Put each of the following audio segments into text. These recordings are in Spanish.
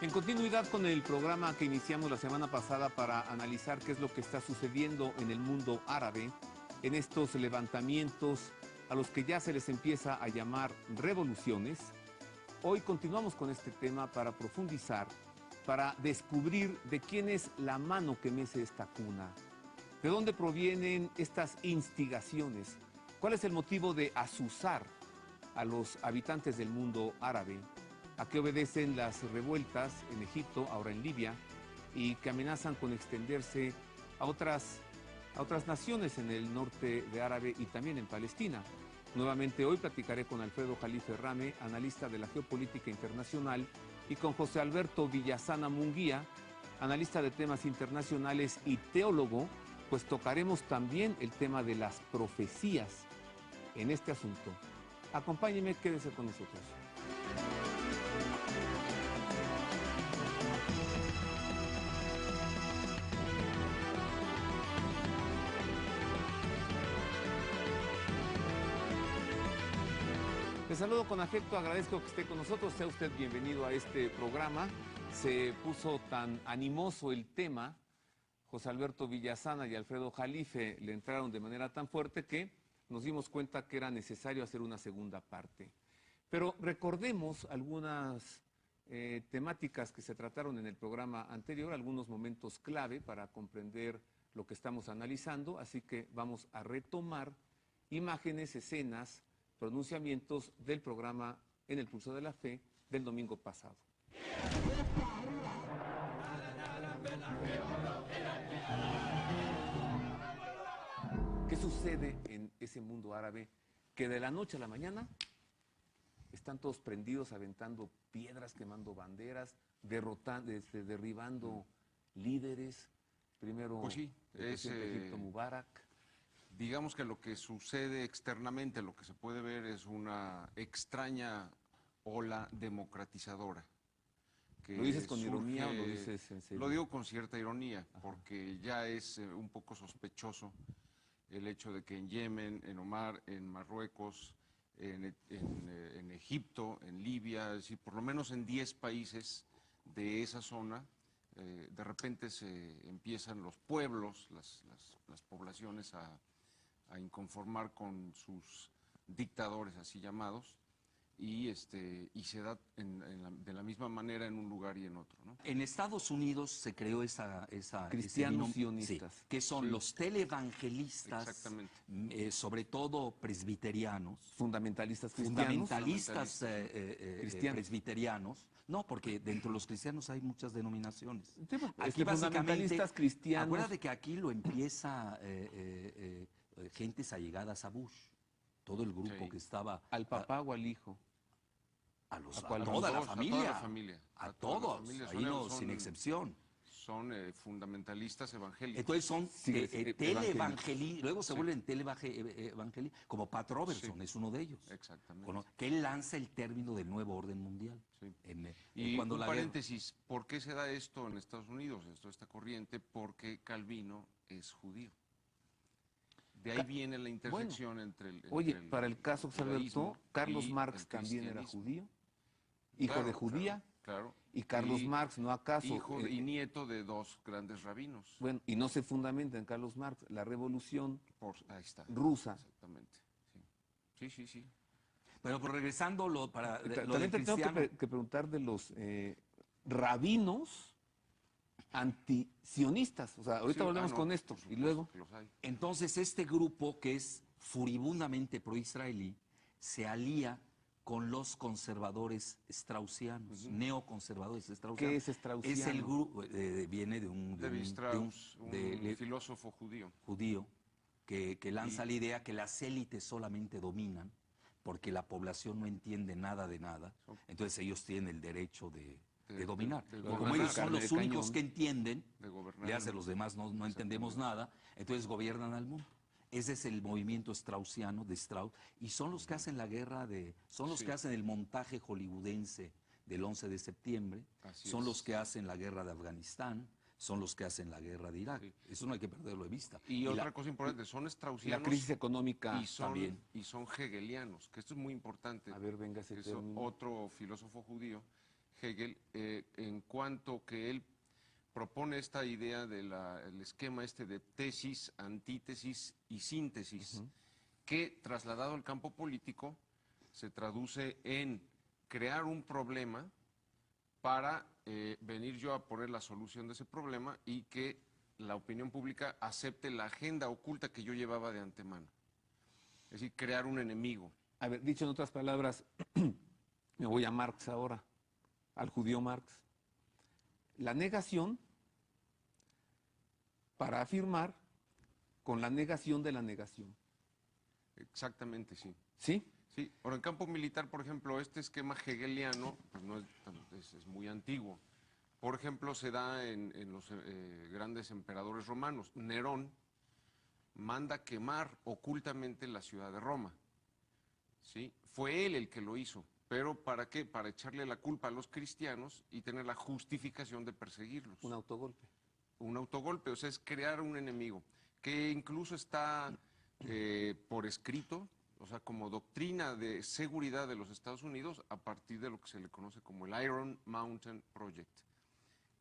En continuidad con el programa que iniciamos la semana pasada para analizar qué es lo que está sucediendo en el mundo árabe, en estos levantamientos a los que ya se les empieza a llamar revoluciones, hoy continuamos con este tema para profundizar, para descubrir de quién es la mano que mece esta cuna, de dónde provienen estas instigaciones, cuál es el motivo de azuzar a los habitantes del mundo árabe, a qué obedecen las revueltas en Egipto, ahora en Libia, y que amenazan con extenderse a otras naciones en el norte de Árabe y también en Palestina. Nuevamente hoy platicaré con Alfredo Jalife Rame, analista de la geopolítica internacional, y con José Alberto Villasana Munguía, analista de temas internacionales y teólogo, pues tocaremos también el tema de las profecías en este asunto. Acompáñenme, quédese con nosotros. Les saludo con afecto, agradezco que esté con nosotros, sea usted bienvenido a este programa. Se puso tan animoso el tema, José Alberto Villasana y Alfredo Jalife le entraron de manera tan fuerte que nos dimos cuenta que era necesario hacer una segunda parte. Pero recordemos algunas temáticas que se trataron en el programa anterior, algunos momentos clave para comprender lo que estamos analizando, así que vamos a retomar imágenes, escenas, pronunciamientos del programa En el Pulso de la Fe del domingo pasado. ¿Qué sucede en ese mundo árabe que de la noche a la mañana están todos prendidos, aventando piedras, quemando banderas, derribando líderes? Primero, pues sí, el presidente de Egipto, Mubarak. Digamos que lo que sucede externamente, lo que se puede ver es una extraña ola democratizadora. ¿Lo dices con ironía o lo dices en serio? Lo digo con cierta ironía, Ajá. porque ya es un poco sospechoso el hecho de que en Yemen, en Omar, en Marruecos, en Egipto, en Libia, es decir, por lo menos en 10 países de esa zona, de repente se empiezan los pueblos, las poblaciones a inconformar con sus dictadores así llamados, y se da de la misma manera en un lugar y en otro, ¿no? En Estados Unidos se creó Cristianos sionistas. sí, que son los televangelistas, exactamente, sobre todo presbiterianos, Fundamentalistas cristianos. Presbiterianos. No, porque dentro de los cristianos hay muchas denominaciones. Sí, Aquí fundamentalistas cristianos. Acuérdate que aquí lo empieza gentes allegadas a Bush. Todo el grupo Sí. que estaba... ¿Al papá o al hijo? A toda la familia. A toda la todos, familia. ahí no, sin excepción. Son fundamentalistas evangélicos. Entonces son televangelistas, luego se Sí. vuelven televangelistas, como Pat Robertson es uno de ellos. Exactamente. Que él lanza el término del nuevo orden mundial. Sí. Y cuando un la paréntesis, ¿por qué se da esto en Estados Unidos, esta corriente? Porque Calvino es judío. De ahí viene la intersección entre para el caso, Alberto, Carlos Marx también era judío, hijo de judía. Claro. Y Carlos Marx, ¿no acaso? Hijo y nieto de dos grandes rabinos. Bueno, y no se fundamenta en Carlos Marx, la revolución Ahí está. rusa. Exactamente. Sí. Pero regresando para también te tengo que preguntar de los rabinos antisionistas. O sea, ahorita volvemos con esto. Y luego. Entonces, este grupo que es furibundamente pro-israelí se alía con los conservadores straussianos, neoconservadores straussianos. ¿Qué es straussiano? Es el grupo, viene de un filósofo judío. Que lanza la idea que las élites solamente dominan porque la población no entiende nada de nada. Entonces ellos tienen el derecho de dominar. Como ellos son los únicos que entienden, le hace los demás no entendemos nada, entonces gobiernan al mundo. Ese es el movimiento straussiano de Strauss, y son los que hacen la guerra que hacen el montaje hollywoodense del 11 de septiembre, son los que hacen la guerra de Afganistán, son los que hacen la guerra de Irak. Eso no hay que perderlo de vista. Y otra cosa importante, son straussianos. La crisis económica también. Y son hegelianos, que esto es muy importante. A ver, venga ese término. Otro filósofo judío, Hegel, cuanto que él propone esta idea del esquema de tesis, antítesis y síntesis, que trasladado al campo político se traduce en crear un problema para venir yo a poner la solución de ese problema y que la opinión pública acepte la agenda oculta que yo llevaba de antemano. Es decir, crear un enemigo. A ver, dicho en otras palabras, me voy a Marx ahora, al judío Marx. La negación para afirmar con la negación de la negación. Exactamente, sí. ¿Sí? Sí, ahora en campo militar, por ejemplo, este esquema hegeliano pues no es muy antiguo. Por ejemplo, se da en los grandes emperadores romanos. Nerón manda quemar ocultamente la ciudad de Roma. ¿Sí? Fue él el que lo hizo. ¿Pero para qué? Para echarle la culpa a los cristianos y tener la justificación de perseguirlos. Un autogolpe. Un autogolpe, o sea, es crear un enemigo, que incluso está por escrito, o sea, como doctrina de seguridad de los Estados Unidos, a partir de lo que se le conoce como el Iron Mountain Project,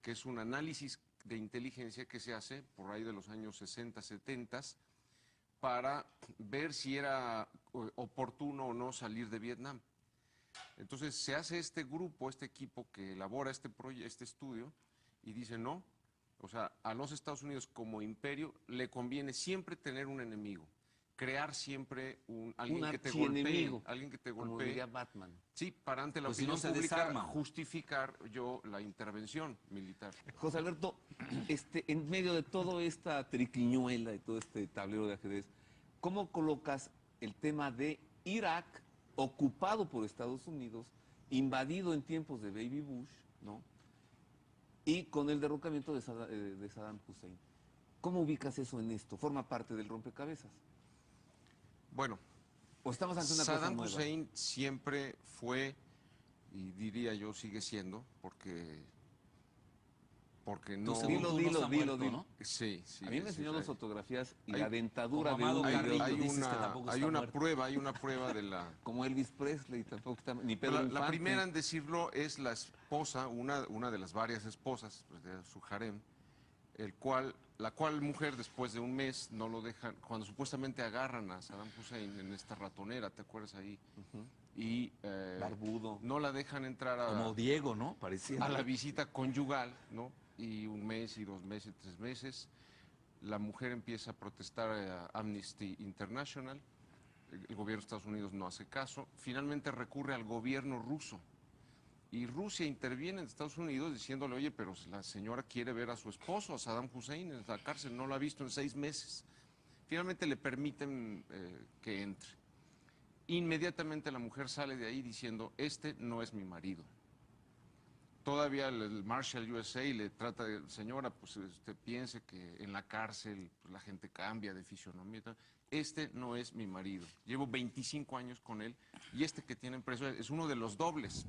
que es un análisis de inteligencia que se hace por ahí de los años 60, 70, para ver si era oportuno o no salir de Vietnam. Entonces se hace este grupo, este equipo que elabora este estudio y dice no, o sea, a los Estados Unidos como imperio le conviene siempre tener un enemigo, crear siempre alguien que te golpee, alguien que te golpee. Como diría Batman. Sí, para ante la Pues opinión si no se pública desarman. justificar yo la intervención militar. José Alberto, en medio de toda esta triquiñuela y todo este tablero de ajedrez, ¿cómo colocas el tema de Irak ocupado por Estados Unidos, invadido en tiempos de Baby Bush, ¿no? Y con el derrocamiento de Saddam Hussein? ¿Cómo ubicas eso en esto? ¿Forma parte del rompecabezas? Bueno, ¿O estamos ante una Saddam cosa nueva? Hussein siempre fue, y diría yo sigue siendo, porque no... Dilo, ¿no? Sí, sí. A mí me enseñó las fotografías y hay- la dentadura como de Amado Hugo Carrillo, Llorio, dices que tampoco hay está una muerto. prueba de la... como Elvis Presley, tampoco está, ni Pedro La Infante. primera en decirlo es la esposa, una de las varias esposas pues, de su harem, la cual mujer después de un mes no lo dejan, cuando supuestamente agarran a Saddam Hussein en esta ratonera, ¿te acuerdas ahí? Y Barbudo. no la dejan entrar Como Diego, ¿no? Parecía. a la visita conyugal, ¿no? Y un mes, y 2 meses, 3 meses, la mujer empieza a protestar a Amnesty International, el gobierno de Estados Unidos no hace caso, finalmente recurre al gobierno ruso, y Rusia interviene en Estados Unidos diciéndole, oye, pero la señora quiere ver a su esposo, a Saddam Hussein, en la cárcel, no lo ha visto en 6 meses. Finalmente le permiten que entre. Inmediatamente la mujer sale de ahí diciendo, este no es mi marido. Todavía el Marshal USA le trata de, señora, pues usted piense que en la cárcel pues, la gente cambia de fisionomía y tal. Este no es mi marido. Llevo 25 años con él y este que tienen preso es uno de los dobles.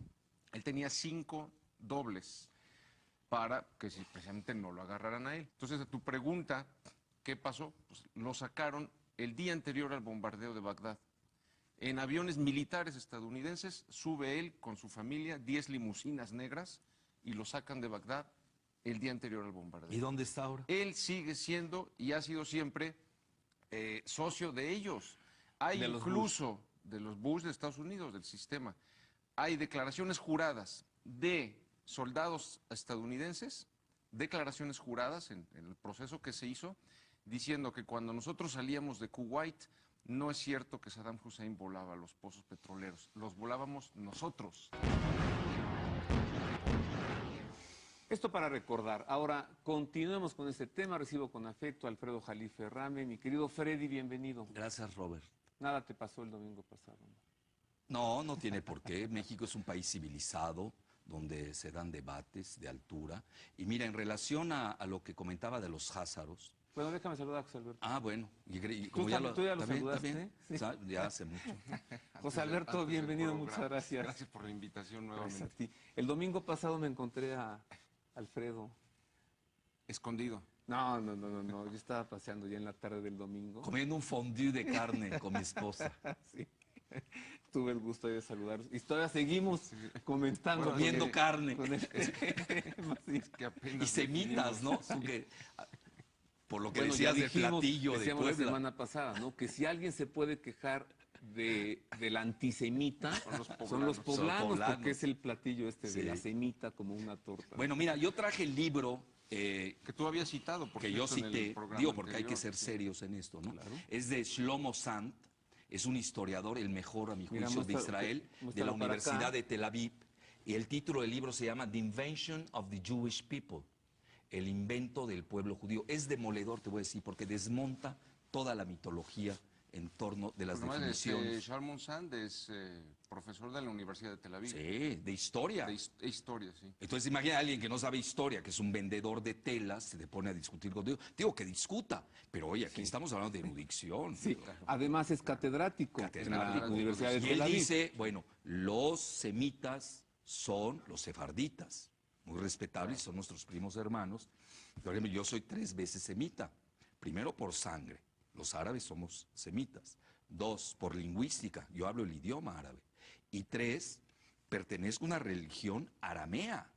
Él tenía 5 dobles para que si precisamente no lo agarraran a él. Entonces, a tu pregunta, ¿qué pasó? Pues lo sacaron el día anterior al bombardeo de Bagdad. En aviones militares estadounidenses sube él con su familia, 10 limusinas negras, y lo sacan de Bagdad el día anterior al bombardeo. ¿Y dónde está ahora? Él sigue siendo y ha sido siempre socio de ellos. Hay De los incluso de los Bush de Estados Unidos, del sistema. Hay declaraciones juradas de soldados estadounidenses, declaraciones juradas en el proceso que se hizo, diciendo que cuando nosotros salíamos de Kuwait, no es cierto que Saddam Hussein volaba los pozos petroleros, los volábamos nosotros. Esto para recordar. Ahora, continuemos con este tema. Recibo con afecto a Alfredo Jalife Rame. Mi querido Freddy, bienvenido. Gracias, Robert. Nada te pasó el domingo pasado, No, no tiene por qué. México es un país civilizado, donde se dan debates de altura. Y mira, en relación a lo que comentaba de los házaros. Bueno, déjame saludar a José Alberto. Ah, bueno. Y ¿Tú ya lo saludaste? Sí. Ya hace mucho. José Alberto, Antes del bienvenido, programa. muchas gracias. Gracias por la invitación Gracias a nuevamente. ti. El domingo pasado me encontré a Alfredo. Escondido. No. Yo estaba paseando ya en la tarde del domingo. Comiendo un fondue de carne con mi esposa. Sí. Tuve el gusto de saludarlos. Y todavía seguimos comentando. Comiendo carne. Sí. Y semitas, ¿no? Por lo que Bueno, decías ya del platillo de decíamos la Puebla. semana pasada, ¿no? Que si alguien se puede quejar del antisemita, son los poblanos, porque es el platillo este de la semita como una torta. Bueno, mira, yo traje el libro que tú habías citado, que yo cité, digo porque hay que ser serios en esto, ¿no? Claro. Es de Shlomo Sant, es un historiador, el mejor a mi juicio de Israel, de la Universidad de Tel Aviv, y el título del libro se llama The Invention of the Jewish People, el invento del pueblo judío. Es demoledor, te voy a decir, porque desmonta toda la mitología en torno de las definiciones. Shlomo Sant es profesor de la Universidad de Tel Aviv. Sí, de historia. De historia, sí. Entonces imagina a alguien que no sabe historia, que es un vendedor de telas, se le pone a discutir contigo. Digo que discuta, pero oye, aquí estamos hablando de erudición. Sí, además es catedrático, en la Universidad de Y Tel él Aviv. dice, bueno, los semitas son los sefarditas, muy respetables, son nuestros primos hermanos. Por ejemplo, yo soy 3 veces semita. Primero por sangre, los árabes somos semitas. 2, por lingüística, yo hablo el idioma árabe. Y 3, pertenezco a una religión aramea,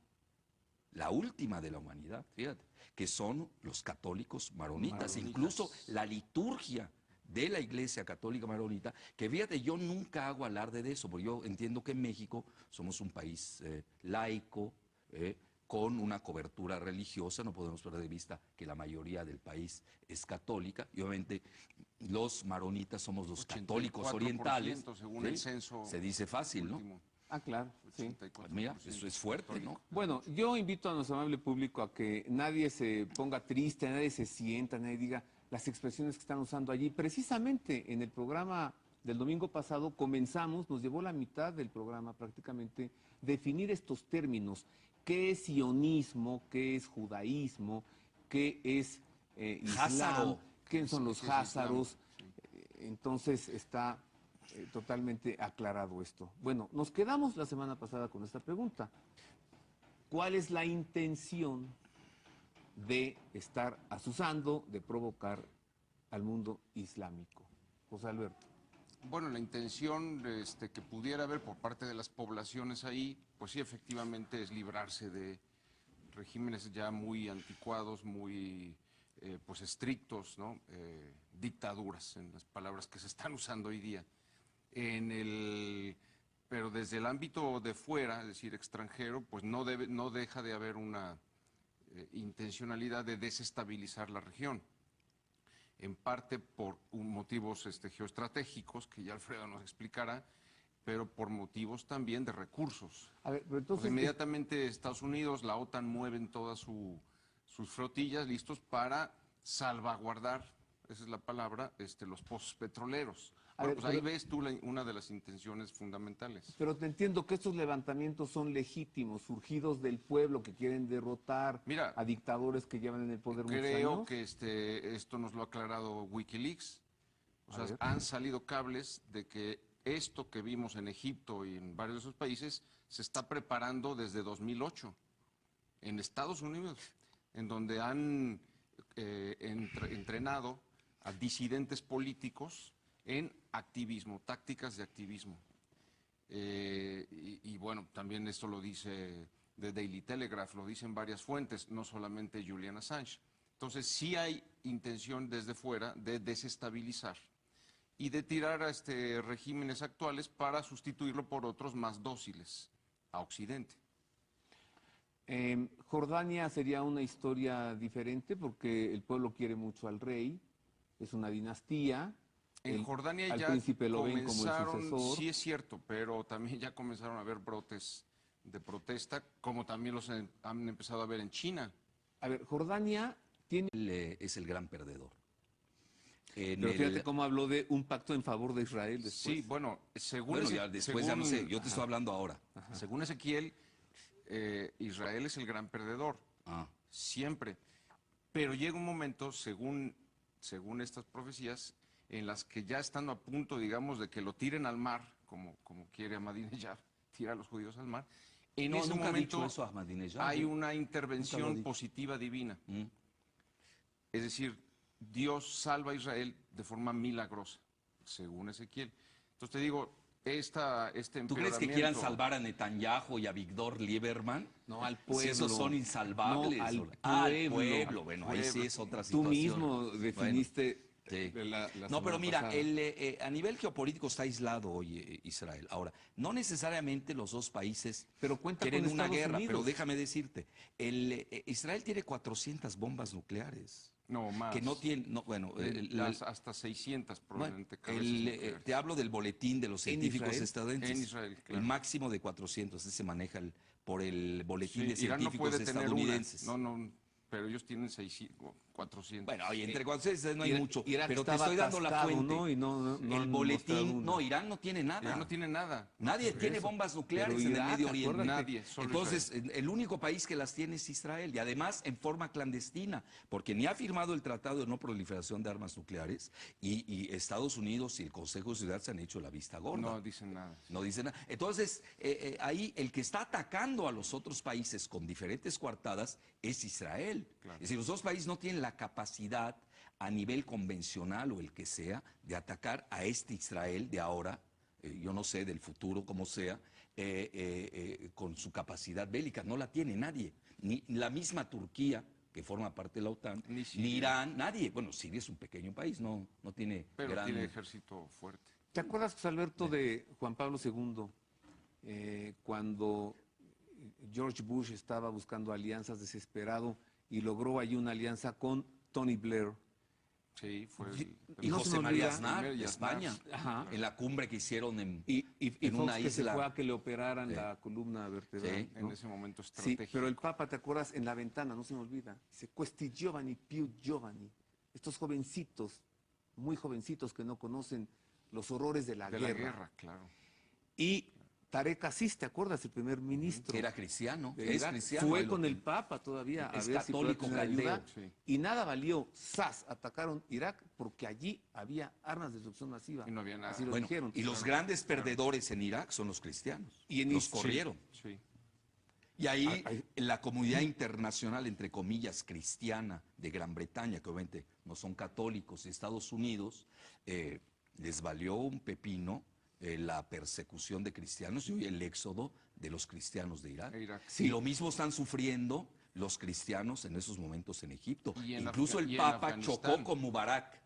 la última de la humanidad, fíjate, que son los católicos maronitas. Incluso la liturgia de la Iglesia Católica Maronita, que fíjate, yo nunca hago alarde de eso, porque yo entiendo que en México somos un país laico, con una cobertura religiosa, no podemos perder de vista que la mayoría del país es católica, y obviamente los maronitas somos los católicos orientales, según ¿sí? el censo. Se dice fácil, último. ¿no? Ah, claro, sí. 84%. Mira, eso es fuerte, ¿no? Bueno, yo invito a nuestro amable público a que nadie se ponga triste, nadie se sienta, nadie diga las expresiones que están usando allí. Precisamente en el programa del domingo pasado comenzamos, nos llevó la mitad del programa prácticamente, definir estos términos. ¿Qué es sionismo? ¿Qué es judaísmo? ¿Qué es islam? Házaro. ¿Qué son los ¿Qué es házaros? islam? Entonces está totalmente aclarado esto. Bueno, nos quedamos la semana pasada con esta pregunta. ¿Cuál es la intención de estar azuzando, de provocar al mundo islámico? José Alberto. Bueno, la intención que pudiera haber por parte de las poblaciones ahí, pues sí, efectivamente es librarse de regímenes ya muy anticuados, muy pues estrictos, ¿no? Dictaduras, en las palabras que se están usando hoy día. Pero desde el ámbito de fuera, es decir, extranjero, pues no deja de haber una intencionalidad de desestabilizar la región. En parte por motivos geoestratégicos, que ya Alfredo nos explicará, pero por motivos también de recursos. A ver, pero entonces, pues inmediatamente Estados Unidos, la OTAN mueven todas sus flotillas listos para salvaguardar, esa es la palabra, los pozos petroleros. Bueno, pues ahí ves tú una de las intenciones fundamentales. Pero te entiendo que estos levantamientos son legítimos, surgidos del pueblo que quieren derrotar a dictadores que llevan en el poder muchos años. Creo que esto nos lo ha aclarado Wikileaks. O sea, han salido cables de que esto que vimos en Egipto y en varios de esos países se está preparando desde 2008 en Estados Unidos, en donde han entrenado a disidentes políticos en activismo, tácticas de activismo. Y bueno, también esto lo dice The Daily Telegraph, lo dicen varias fuentes, no solamente Julian Assange. Entonces sí hay intención desde fuera de desestabilizar y de tirar a regímenes actuales para sustituirlo por otros más dóciles a Occidente. Jordania sería una historia diferente porque el pueblo quiere mucho al rey, es una dinastía. En Jordania ya príncipe lo ven como el sucesor. Sí es cierto, pero también ya comenzaron a haber brotes de protesta, como también los han empezado a ver en China. A ver, Jordania tiene... es el gran perdedor. Pero fíjate cómo habló de un pacto en favor de Israel después. Sí, bueno, después ya no sé, yo te estoy hablando ahora. Según Ezequiel, Israel es el gran perdedor, siempre. Pero llega un momento, según estas profecías, en las que ya estando a punto, digamos, de que lo tiren al mar, como quiere Ahmadinejad, tira a los judíos al mar, en ese momento hay una intervención positiva divina. Es decir, Dios salva a Israel de forma milagrosa, según Ezequiel. Entonces te digo, este ¿Tú crees que quieran empeoramiento- salvar a Netanyahu y a Víctor Lieberman? No, al Si pueblo. esos son insalvables. No, al Al pueblo. pueblo. Bueno, ahí sí es otra Tú situación. mismo definiste Sí. la No, pero semana mira, pasada. a nivel geopolítico está aislado hoy Israel. Ahora, no necesariamente los dos países Pero cuenta quieren con una Estados guerra, pero Unidos. déjame decirte, Israel tiene 400 bombas nucleares. No, más. Que no tiene, no, bueno, Hasta 600 bueno, probablemente cabezas nucleares. te hablo del boletín de los científicos Israel? estadounidenses. En Israel, claro. El máximo de 400, ese se maneja por el boletín de Sí, Irán no científicos puede tener estadounidenses. una. No, pero ellos tienen 400. Bueno, oye, entre 400 no hay Irak- mucho, Irak pero te estaba estoy dando la atascado, fuente. ¿no? Y no El han boletín, mostrado no, una. Irán no tiene nada. Irán no tiene nada. Nadie Por tiene eso. bombas nucleares Pero en el Irak, Medio Oriente. acuérdate. Nadie, solo Entonces, el único país que las tiene es Israel, y además en forma clandestina, porque ni ha firmado el Tratado de No Proliferación de Armas Nucleares, y Estados Unidos y el Consejo de Seguridad se han hecho la vista gorda. No dicen nada. No dicen nada. Entonces, ahí el que está atacando a los otros países con diferentes coartadas es Israel. Claro. Es decir, los dos países no tienen la capacidad a nivel convencional o el que sea de atacar a este Israel de ahora, yo no sé, del futuro, como sea, con su capacidad bélica. No la tiene nadie. Ni la misma Turquía, que forma parte de la OTAN, Ni Siria. ni Irán, nadie. Bueno, Siria es un pequeño país, no tiene Pero gran... tiene ejército fuerte. ¿Te acuerdas, José Alberto, de Juan Pablo II, cuando George Bush estaba buscando alianzas desesperado y logró allí una alianza con Tony Blair? Sí, fue Y No se José me María olvida. Aznar, Primer de y España, Ajá. en la cumbre que hicieron Y en Fox una que se isla. fue a que le operaran Sí. la columna vertebral. Sí. en ¿no? ese momento Sí, estratégico. pero el Papa, ¿te acuerdas? En la ventana, no se me olvida. Dice, Questi giovani più giovani. Estos jovencitos, muy jovencitos que no conocen los horrores de la de guerra. la guerra, claro. Y Tarek Aziz, ¿te acuerdas? El primer ministro. Que era cristiano, de es Irak, cristiano. fue él con lo- el Papa todavía a Es ver si podía católico tener ayuda. caldeo. Sí. Y nada valió. ¡Zas! Atacaron Irak porque allí había armas de destrucción masiva. Y no había nada. Así lo Bueno, dijeron. y los grandes perdedores en Irak son los cristianos. Y en los Is- corrieron. Sí. Y ahí Ahí- la comunidad internacional, entre comillas, cristiana de Gran Bretaña, que obviamente no son católicos, y Estados Unidos, les valió un pepino la persecución de cristianos y hoy el éxodo de los cristianos de Irak. E Irak. Sí. Y lo mismo están sufriendo los cristianos en esos momentos en Egipto. Y en Incluso Afga- el y en Papa Afganistán. chocó con Mubarak.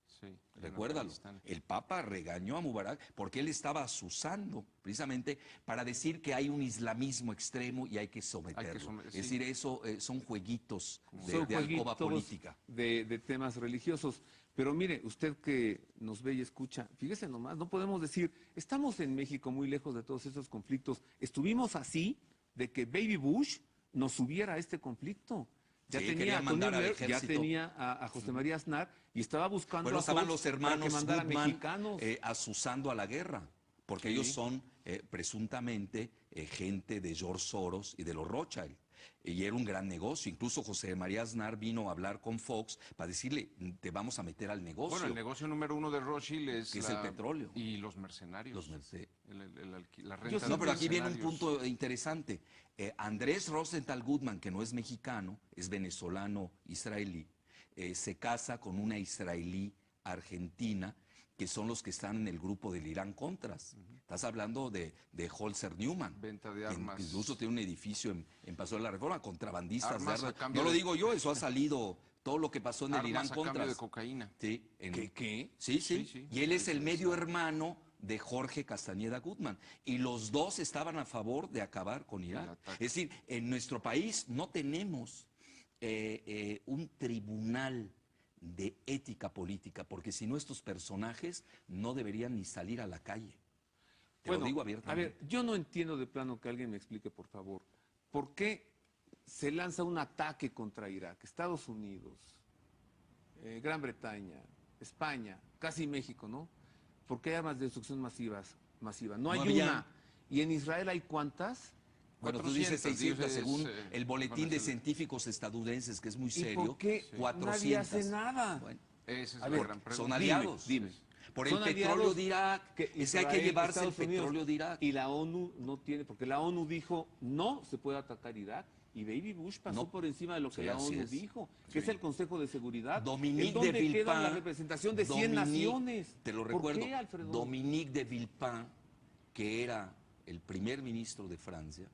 Sí, en Recuérdalo, Afganistán. el Papa regañó a Mubarak porque él estaba asusando precisamente para decir que hay un islamismo extremo y hay que someterlo. sí. Es decir, eso son jueguitos Son de alcoba jueguitos política. de temas religiosos. Pero mire, usted que nos ve y escucha, fíjese nomás, no podemos decir, estamos en México muy lejos de todos esos conflictos. Estuvimos así de que Baby Bush nos subiera a este conflicto. Ya Sí, tenía quería a Tony mandar al Blair, ya ejército. tenía a José María Aznar y estaba buscando Bueno, a estaban Fox los para que hermanos mandara Goodman mexicanos. asusando a la guerra, porque Sí. ellos son presuntamente gente de George Soros y de los Rothschild. Y era un gran negocio. Incluso José María Aznar vino a hablar con Fox para decirle, te vamos a meter al negocio. Bueno, el negocio número uno de Rothschild es, Que es el petróleo. Y los mercenarios. Los Mercedes. La renta Yo de No, pero aquí viene un mercenarios. punto interesante. Andrés Rosenthal Goodman, que no es mexicano, es venezolano-israelí, se casa con una israelí argentina, que son los que están en el grupo del Irán Contras. Estás hablando de Holzer Newman. Venta de que armas. incluso tiene un edificio en Paso de la Reforma, contrabandistas de Armas a armas. cambio No lo de- digo yo, eso ha salido, todo lo que pasó en el Armas Irán a cambio Contras. de cocaína. Sí, ¿Qué? Sí, Sí, sí, sí. Y él es el medio hermano de Jorge Castañeda Goodman. Y los dos estaban a favor de acabar con El Irak. ataque. Es decir, en nuestro país no tenemos un tribunal de ética política, porque si no estos personajes no deberían ni salir a la calle. Te lo digo a abiertamente. ver, yo no entiendo de plano que alguien me explique, por favor, ¿por qué se lanza un ataque contra Irak? Estados Unidos, Gran Bretaña, España, casi México, ¿no? ¿Por qué hay armas de destrucción masiva? No hay había. una. ¿Y en Israel hay cuántas? Bueno, tú dices 600 dices, según el con boletín de ese- científicos estadounidenses, que es muy ¿Y serio. por qué 400. nadie hace nada? Bueno, Esa es A la ver, gran pregunta. son aliados. Dime. Por Son el petróleo aliados de Irak. que Es que hay Israel, que llevarse el Estados Unidos, petróleo de Irak. Y la ONU no tiene, porque la ONU dijo, no se puede atacar Irak. Y Baby Bush pasó No. por encima de lo que Sí, la así ONU es. dijo, que es el Consejo de Seguridad. Dominique ¿En dónde de Villepin, queda la representación de 100 naciones? Te lo ¿Por recuerdo. qué, Alfredo? Dominique de Villepin, que era el primer ministro de Francia,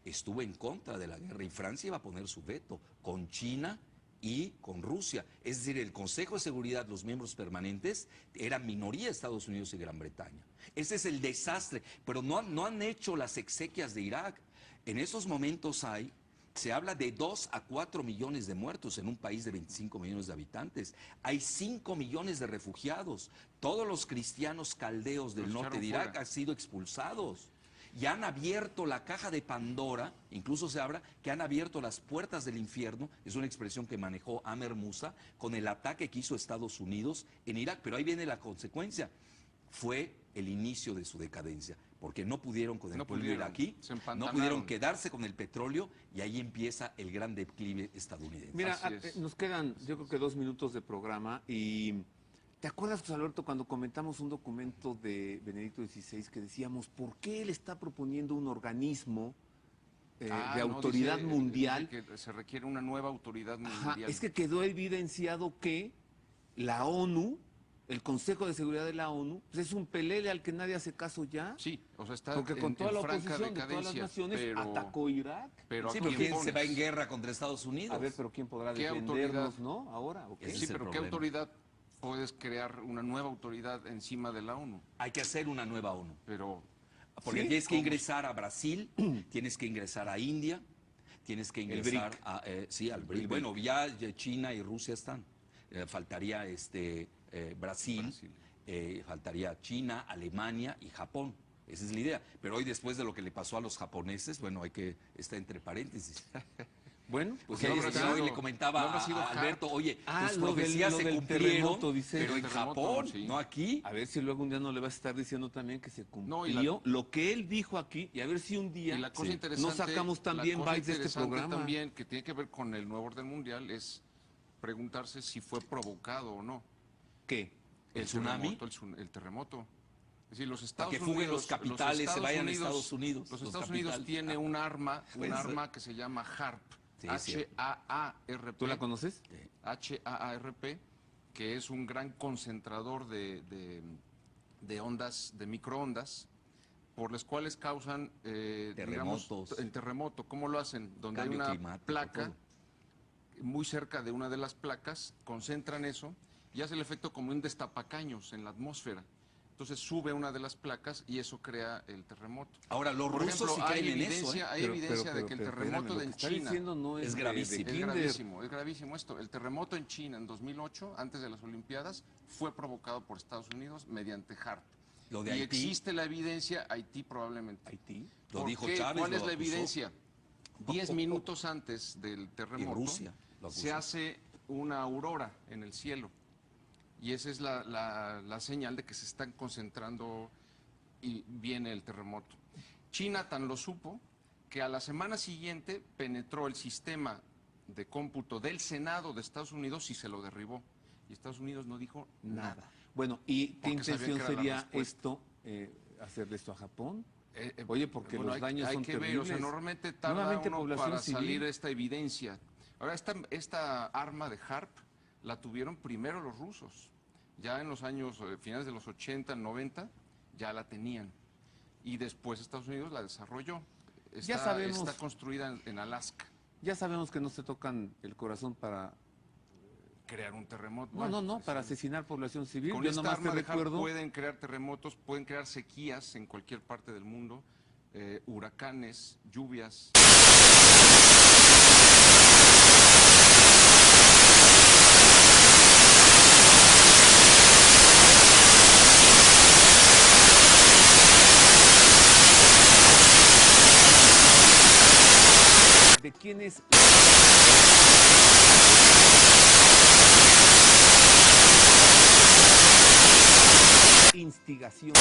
estuvo en contra de la guerra y Francia iba a poner su veto con China y con Rusia. Es decir, el Consejo de Seguridad, los miembros permanentes, eran minoría Estados Unidos y Gran Bretaña. Ese es el desastre, pero no han hecho las exequias de Irak. En esos momentos se habla de 2 a 4 millones de muertos en un país de 25 millones de habitantes. Hay 5 millones de refugiados. Todos los cristianos caldeos del norte de Irak han sido expulsados. Y han abierto la caja de Pandora, incluso se habla que han abierto las puertas del infierno, es una expresión que manejó Amer Moussa, con el ataque que hizo Estados Unidos en Irak. Pero ahí viene la consecuencia. Fue el inicio de su decadencia, porque no pudieron con el pueblo iraquí, no pudieron quedarse con el petróleo y ahí empieza el gran declive estadounidense. Mira, nos quedan yo creo que 2 minutos de programa y ¿te acuerdas, José Alberto, cuando comentamos un documento de Benedicto XVI que decíamos por qué él está proponiendo un organismo de autoridad mundial? Dice que se requiere una nueva autoridad mundial. Es que quedó evidenciado que la ONU, el Consejo de Seguridad de la ONU, pues es un pelele al que nadie hace caso ya. Sí, o sea, está porque con toda la franca oposición de todas las naciones atacó Irak. Pero sí, pero ¿quién se va en guerra contra Estados Unidos? A ver, pero ¿quién podrá defendernos, no? Ahora, ¿okay? Sí, pero ¿qué autoridad puedes crear una nueva autoridad encima de la ONU? Hay que hacer una nueva ONU. Pero porque tienes que ingresar a Brasil, tienes que ingresar a India, tienes que ingresar al BRIC. Bueno, ya China y Rusia están. Faltaría Brasil. Faltaría China, Alemania y Japón. Esa es la idea. Pero hoy, después de lo que le pasó a los japoneses, bueno, hay que estar entre paréntesis. Bueno, pues hoy le comentaba a Alberto, oye, tus profecías se cumplieron, pero en Japón, no aquí. A ver si luego un día no le vas a estar diciendo también que se cumplió lo que él dijo aquí, y a ver si un día no sacamos también bytes de este programa. También, que tiene que ver con el nuevo orden mundial, es preguntarse si fue provocado o no. ¿Qué? ¿El tsunami? El terremoto. Es decir, los Estados Unidos... Para que fuguen los capitales, se vayan a Estados Unidos. Los Estados Unidos tiene un arma que se llama HAARP. Sí, HAARP. ¿Tú la conoces? HAARP, que es un gran concentrador de ondas, de microondas, por las cuales causan terremotos. El terremoto. ¿Cómo lo hacen? Donde Cambio hay una climático, placa, muy cerca de una de las placas, concentran eso y hace el efecto como un destapacaños en la atmósfera. Entonces sube una de las placas y eso crea el terremoto. Ahora, los rusos sí creen en eso. Hay evidencia de que el terremoto en China es gravísimo. Es gravísimo esto. El terremoto en China en 2008, antes de las Olimpiadas, fue provocado por Estados Unidos mediante HAARP. Lo de Haití. Existe la evidencia, Haití probablemente. ¿Haití? Lo dijo Chávez. ¿Cuál es la evidencia? 10 minutos antes del terremoto se hace una aurora en el cielo. Y esa es la señal de que se están concentrando y viene el terremoto. China tan lo supo que a la semana siguiente penetró el sistema de cómputo del Senado de Estados Unidos y se lo derribó. Y Estados Unidos no dijo nada. Bueno, ¿y qué intención sería esto, hacerle esto a Japón? Oye, porque los daños son terribles. O sea, normalmente tarda uno para salir esta evidencia. Ahora, esta arma de HAARP la tuvieron primero los rusos. Ya en los años, finales de los 80, 90, ya la tenían. Y después Estados Unidos la desarrolló. Está construida en Alaska. Ya sabemos que no se tocan el corazón para crear un terremoto. No, para asesinar población civil. Con esta arma de HAARP pueden crear terremotos, pueden crear sequías en cualquier parte del mundo, huracanes, lluvias. ¿De quién es? Instigación.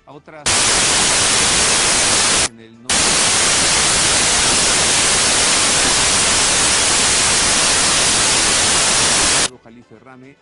A otras en el norte. Ferrame.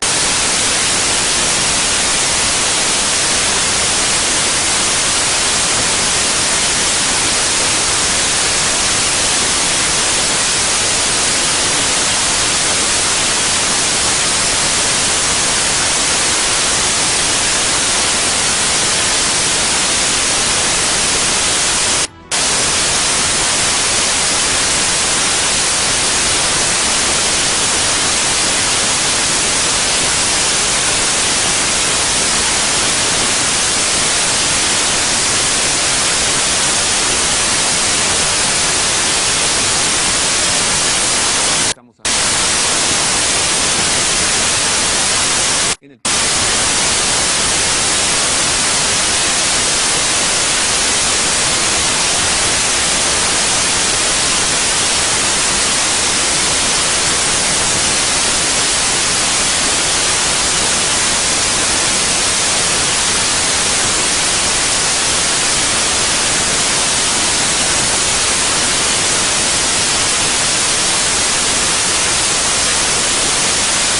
En el...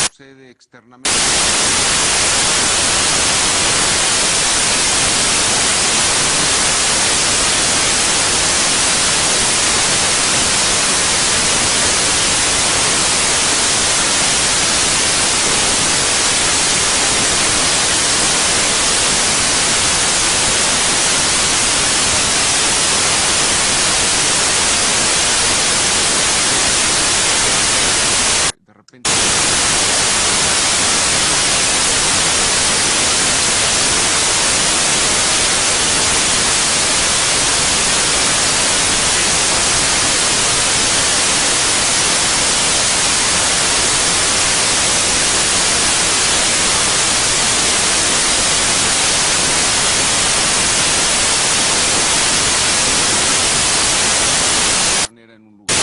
Sucede externamente. De repente. Manera en un lugar.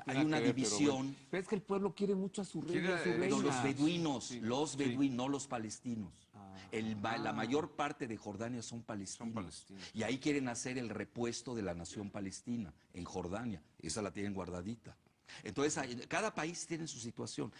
Hay una división. Pero es que el pueblo quiere mucho a su rey y a su Quiere, reina. No, los beduinos, Sí, los sí. beduinos, no los palestinos. Ah. La mayor parte de Jordania son palestinos. palestinos. Y ahí quieren hacer el repuesto de la nación palestina, en Jordania. Esa la tienen guardadita. Entonces, cada país tiene su situación.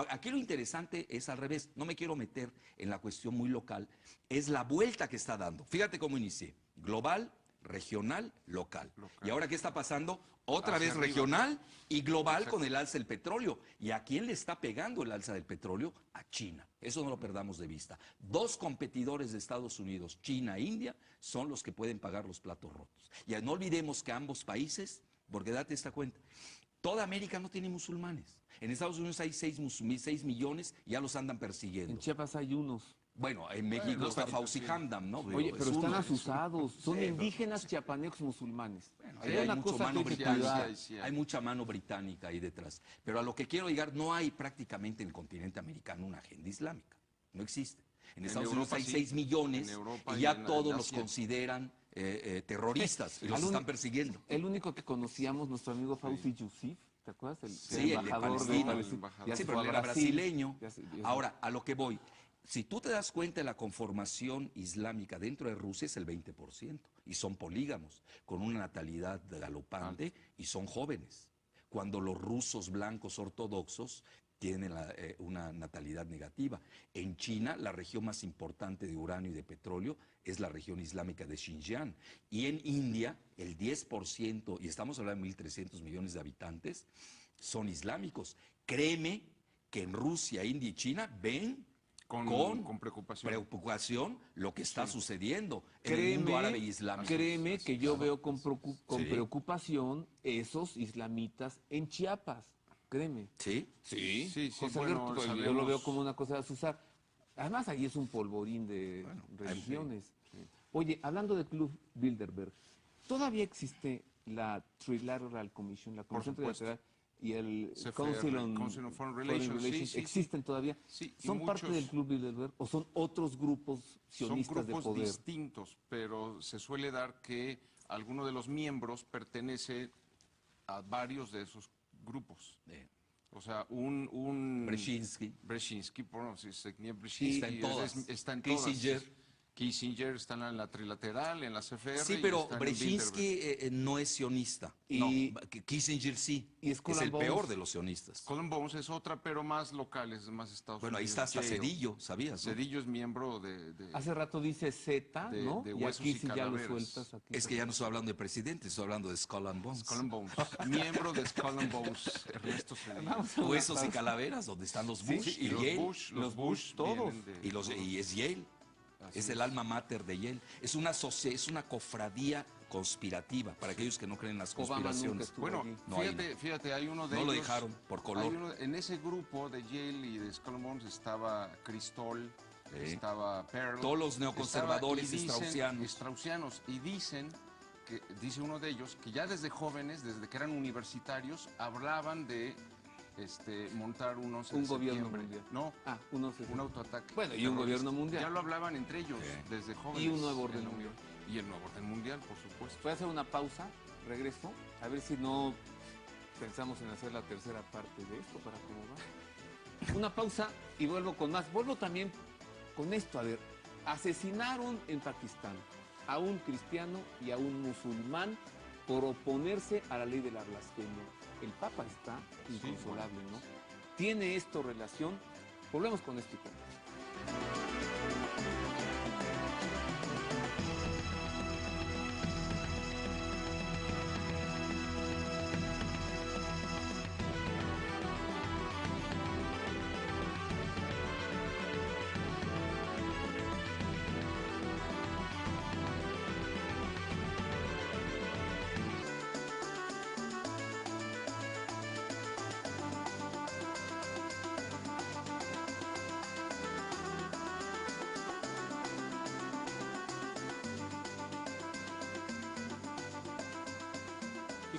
Aquí lo interesante es al revés. No me quiero meter en la cuestión muy local. Es la vuelta que está dando. Fíjate cómo inicié. Global, regional, local. ¿Y ahora qué está pasando? Otra Hacia vez arriba. regional y global Exacto. con el alza del petróleo. ¿Y a quién le está pegando el alza del petróleo? A China. Eso no lo perdamos de vista. Dos competidores de Estados Unidos, China e India, son los que pueden pagar los platos rotos. Y no olvidemos que ambos países, porque date esta cuenta, toda América no tiene musulmanes. En Estados Unidos hay 6 millones y ya los andan persiguiendo. En Chiapas hay unos. Bueno, en México está Fauci Hamdam, ¿no? Oye, Es pero están uno. asusados. Son Sí, indígenas chiapanecos musulmanes. Bueno, Hay hay una mucho cosa mano que hay que británica, cuidar. Sí, hay mucha mano británica ahí detrás. Pero a lo que quiero llegar, no hay prácticamente en el continente americano una agenda islámica. No existe. En Estados Unidos Europa hay sí, 6 millones en Europa y y ya en todos los Asia. consideran terroristas y los Al están único- persiguiendo. El único que conocíamos, nuestro amigo Fauci Yusif, ¿te acuerdas? Sí, el de embajador Palestina. El embajador. Ya Sí, se pero fue él a era Brasil. brasileño. Ya se- Ahora, a lo que voy. Si tú te das cuenta de la conformación islámica dentro de Rusia es el 20% y son polígamos, con una natalidad galopante y son jóvenes. Cuando los rusos blancos ortodoxos tienen una natalidad negativa. En China, la región más importante de uranio y de petróleo es la región islámica de Xinjiang. Y en India, el 10%, y estamos hablando de 1.300 millones de habitantes, son islámicos. Créeme que en Rusia, India y China ven Con preocupación. preocupación lo que está sucediendo en el mundo árabe y islámico. Créeme que yo veo con Sí. preocupación esos islamitas en Chiapas. Créeme. ¿Sí? Sí, sí, José bueno, Alberto, yo sabemos- lo veo como una cosa de asusar. Además, ahí es un polvorín de religiones. Oye, hablando de Club Bilderberg, ¿todavía existe la Trilateral Commission, la Comisión supuesto. Trilateral y el CFR, Council on Foreign Relations, sí, sí, ¿existen todavía? Sí, y ¿Son parte muchos- del Club Bilderberg o son otros grupos Son sionistas de grupos poder? distintos, pero se suele dar que alguno de los miembros pertenece a varios de esos grupos. O sea, un Brzezinski, bueno, si Brzezinski está en todas. Está en Kissinger. todas. Kissinger está en la trilateral, en la CFR. Sí, pero Brzezinski no es sionista. Y, no, Kissinger sí. Y es el peor de los sionistas. Skull and Bones es otra, pero más local, es más Estados Unidos. Bueno, ahí está hasta Zedillo, ¿sabías? ¿no? Zedillo es miembro de hace rato dice Z, ¿no? De y aquí sí ya lo Calaveras. sueltas. Aquí es que ya no estoy hablando de presidente, estoy hablando de Skull and Bones. Skull and Bones. Miembro de Skull and Bones, Ernesto Zedillo. Huesos y Calaveras, donde están los Bush Sí, y Yale. Los Bush todos. Y es Yale. Es el alma mater de Yale. Es una cofradía conspirativa para aquellos que no creen en las conspiraciones. Bueno, fíjate, hay uno de ellos. No lo dejaron por color. En ese grupo de Yale y de Skull and Bones estaba Cristol, estaba Pearl. Todos los neoconservadores straussianos. Y dice uno de ellos, que ya desde jóvenes, desde que eran universitarios, hablaban de montar un gobierno mundial. No, un autoataque. Bueno, y un gobierno mundial. Ya lo hablaban entre ellos, desde jóvenes. Y un nuevo orden mundial. Y el nuevo orden mundial, por supuesto. Voy a hacer una pausa, regreso, a ver si no pensamos en hacer la tercera parte de esto, para cómo va. Una pausa y vuelvo con más. Vuelvo también con esto, a ver, asesinaron en Pakistán a un cristiano y a un musulmán por oponerse a la ley de la blasfemia. El Papa está inconsolable, ¿no? ¿Tiene esto relación? Volvemos con esto y con esto.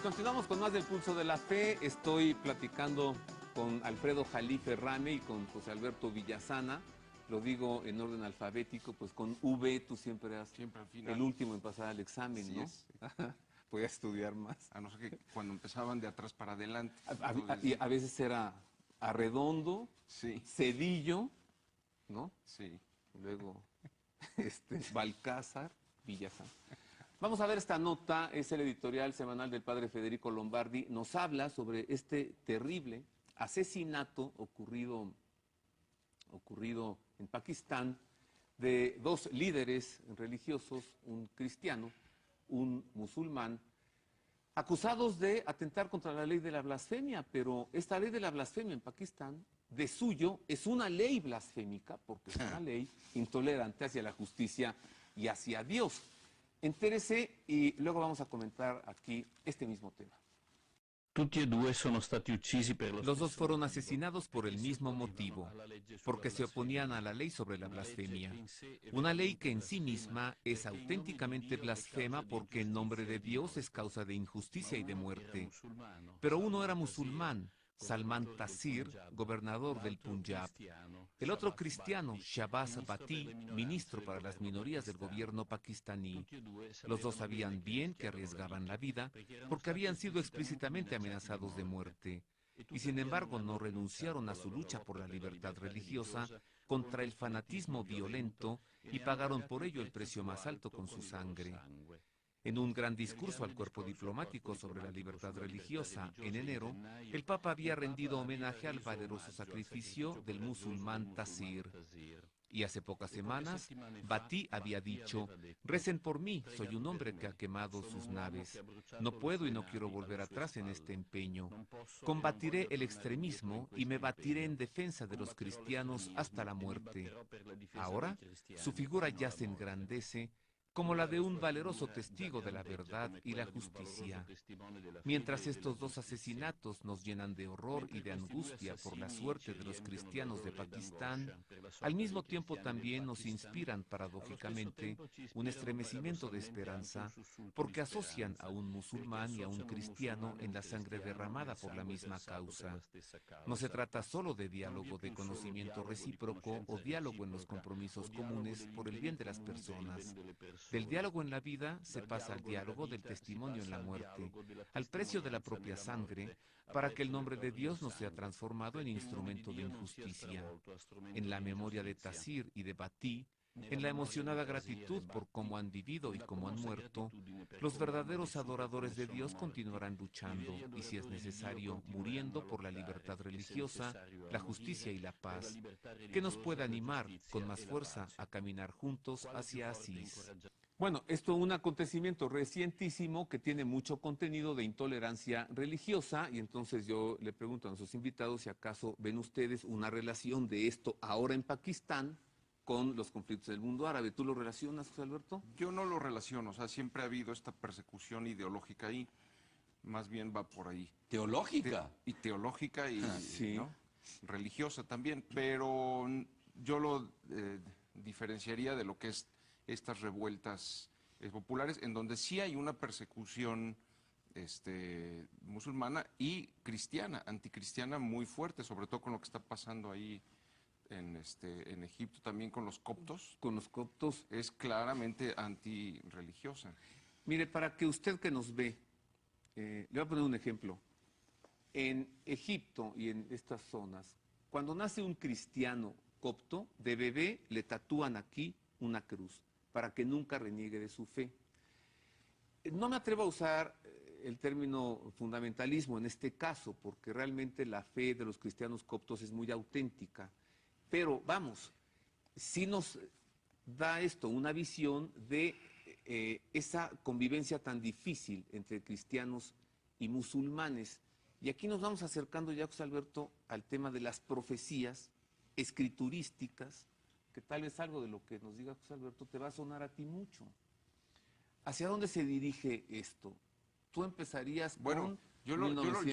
Continuamos con más del Pulso de la Fe. Estoy platicando con Alfredo Jalife Rame y con José Alberto Villasana. Lo digo en orden alfabético, pues con V tú siempre eras el último en pasar al examen, ¿no? Podía estudiar más. A no ser que cuando empezaban de atrás para adelante. A veces era Arredondo, Zedillo, ¿no? Sí. Luego Balcázar, Villasana. Vamos a ver esta nota, es el editorial semanal del padre Federico Lombardi. Nos habla sobre este terrible asesinato ocurrido en Pakistán de dos líderes religiosos, un cristiano, un musulmán, acusados de atentar contra la ley de la blasfemia. Pero esta ley de la blasfemia en Pakistán, de suyo, es una ley blasfémica porque es una ley intolerante hacia la justicia y hacia Dios. Entérese y luego vamos a comentar aquí este mismo tema. Los dos fueron asesinados por el mismo motivo, porque se oponían a la ley sobre la blasfemia. Una ley que en sí misma es auténticamente blasfema porque en nombre de Dios es causa de injusticia y de muerte. Pero uno era musulmán, Salman Taseer, gobernador del Punjab. El otro cristiano, Shahbaz Bhatti, ministro para las minorías del gobierno pakistaní. Los dos sabían bien que arriesgaban la vida porque habían sido explícitamente amenazados de muerte. Y sin embargo no renunciaron a su lucha por la libertad religiosa contra el fanatismo violento y pagaron por ello el precio más alto con su sangre. En un gran discurso al cuerpo diplomático sobre la libertad religiosa en enero, el Papa había rendido homenaje al valeroso sacrificio del musulmán Taseer. Y hace pocas semanas, Bhatti había dicho: recen por mí, soy un hombre que ha quemado sus naves. No puedo y no quiero volver atrás en este empeño. Combatiré el extremismo y me batiré en defensa de los cristianos hasta la muerte. Ahora, su figura ya se engrandece como la de un valeroso testigo de la verdad y la justicia. Mientras estos dos asesinatos nos llenan de horror y de angustia por la suerte de los cristianos de Pakistán, al mismo tiempo también nos inspiran paradójicamente un estremecimiento de esperanza, porque asocian a un musulmán y a un cristiano en la sangre derramada por la misma causa. No se trata solo de diálogo de conocimiento recíproco o diálogo en los compromisos comunes por el bien de las personas. Del diálogo en la vida se pasa al diálogo del testimonio en la muerte, al precio de la propia sangre, para que el nombre de Dios no sea transformado en instrumento de injusticia. En la memoria de Tasir y de Batí, en la emocionada gratitud por cómo han vivido y cómo han muerto, los verdaderos adoradores de Dios continuarán luchando y, si es necesario, muriendo por la libertad religiosa, la justicia y la paz, que nos pueda animar con más fuerza a caminar juntos hacia Asís. Bueno, esto es un acontecimiento recientísimo que tiene mucho contenido de intolerancia religiosa, y entonces yo le pregunto a nuestros invitados si acaso ven ustedes una relación de esto ahora en Pakistán con los conflictos del mundo árabe. ¿Tú lo relacionas, José Alberto? Yo no lo relaciono, o sea, siempre ha habido esta persecución ideológica ahí, más bien va por ahí. ¿Teológica? Y teológica y sí. ¿no? Religiosa también, pero yo lo diferenciaría de lo que es estas revueltas populares, en donde sí hay una persecución musulmana y cristiana, anticristiana muy fuerte, sobre todo con lo que está pasando ahí en Egipto, también con los coptos. Con los coptos. Es claramente antirreligiosa. Mire, para que usted que nos ve, le voy a poner un ejemplo. En Egipto y en estas zonas, cuando nace un cristiano copto, de bebé le tatúan aquí una cruz, para que nunca reniegue de su fe. No me atrevo a usar el término fundamentalismo en este caso, porque realmente la fe de los cristianos coptos es muy auténtica. Pero vamos, sí nos da esto una visión de esa convivencia tan difícil entre cristianos y musulmanes. Y aquí nos vamos acercando ya, José Alberto, al tema de las profecías escriturísticas, que tal vez algo de lo que nos diga José Alberto te va a sonar a ti mucho. ¿Hacia dónde se dirige esto? Tú empezarías con... Yo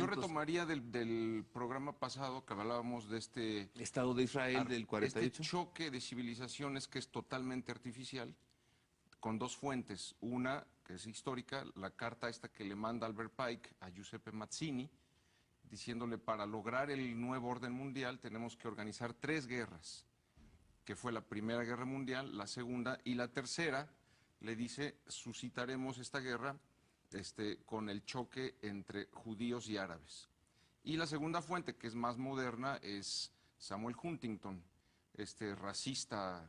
retomaría del programa pasado que hablábamos de este... Estado de Israel del 48. Este choque de civilizaciones que es totalmente artificial, con dos fuentes. Una, que es histórica, la carta esta que le manda Albert Pike a Giuseppe Mazzini, diciéndole para lograr el nuevo orden mundial tenemos que organizar 3 guerras, que fue la Primera Guerra Mundial, la Segunda y la tercera, le dice, suscitaremos esta guerra con el choque entre judíos y árabes. Y la segunda fuente, que es más moderna, es Samuel Huntington, racista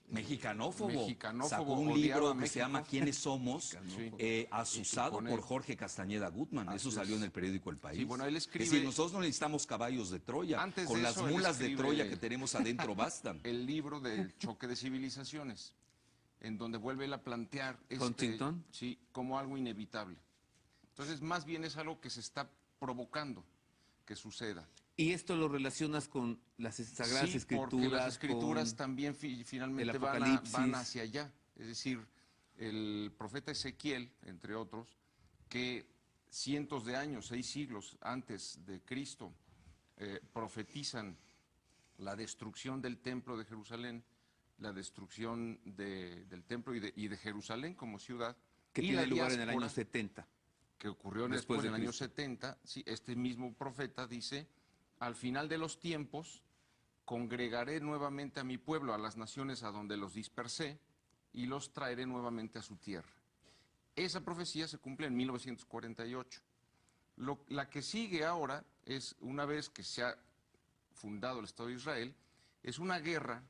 mexicanófobo, sacó un libro que se llama ¿Quiénes somos? Asusado por Jorge Castañeda Gutmann. Eso salió en el periódico El País. Sí, bueno, él escribe, es decir, nosotros no necesitamos caballos de Troya. Con las mulas de Troya que tenemos adentro bastan. El libro del choque de civilizaciones, en donde vuelve él a plantear sí, como algo inevitable. Entonces, más bien es algo que se está provocando que suceda. ¿Y esto lo relacionas con las Sagradas Escrituras? Porque las Escrituras también finalmente van hacia allá. Es decir, el profeta Ezequiel, entre otros, que cientos de años, 6 siglos antes de Cristo, profetizan la destrucción del templo de Jerusalén, la destrucción del templo y de Jerusalén como ciudad. Que tiene lugar en el año 70. Que ocurrió después del año 70. Sí, este mismo profeta dice, al final de los tiempos, congregaré nuevamente a mi pueblo, a las naciones a donde los dispersé, y los traeré nuevamente a su tierra. Esa profecía se cumple en 1948. La que sigue ahora es, una vez que se ha fundado el Estado de Israel, es una guerra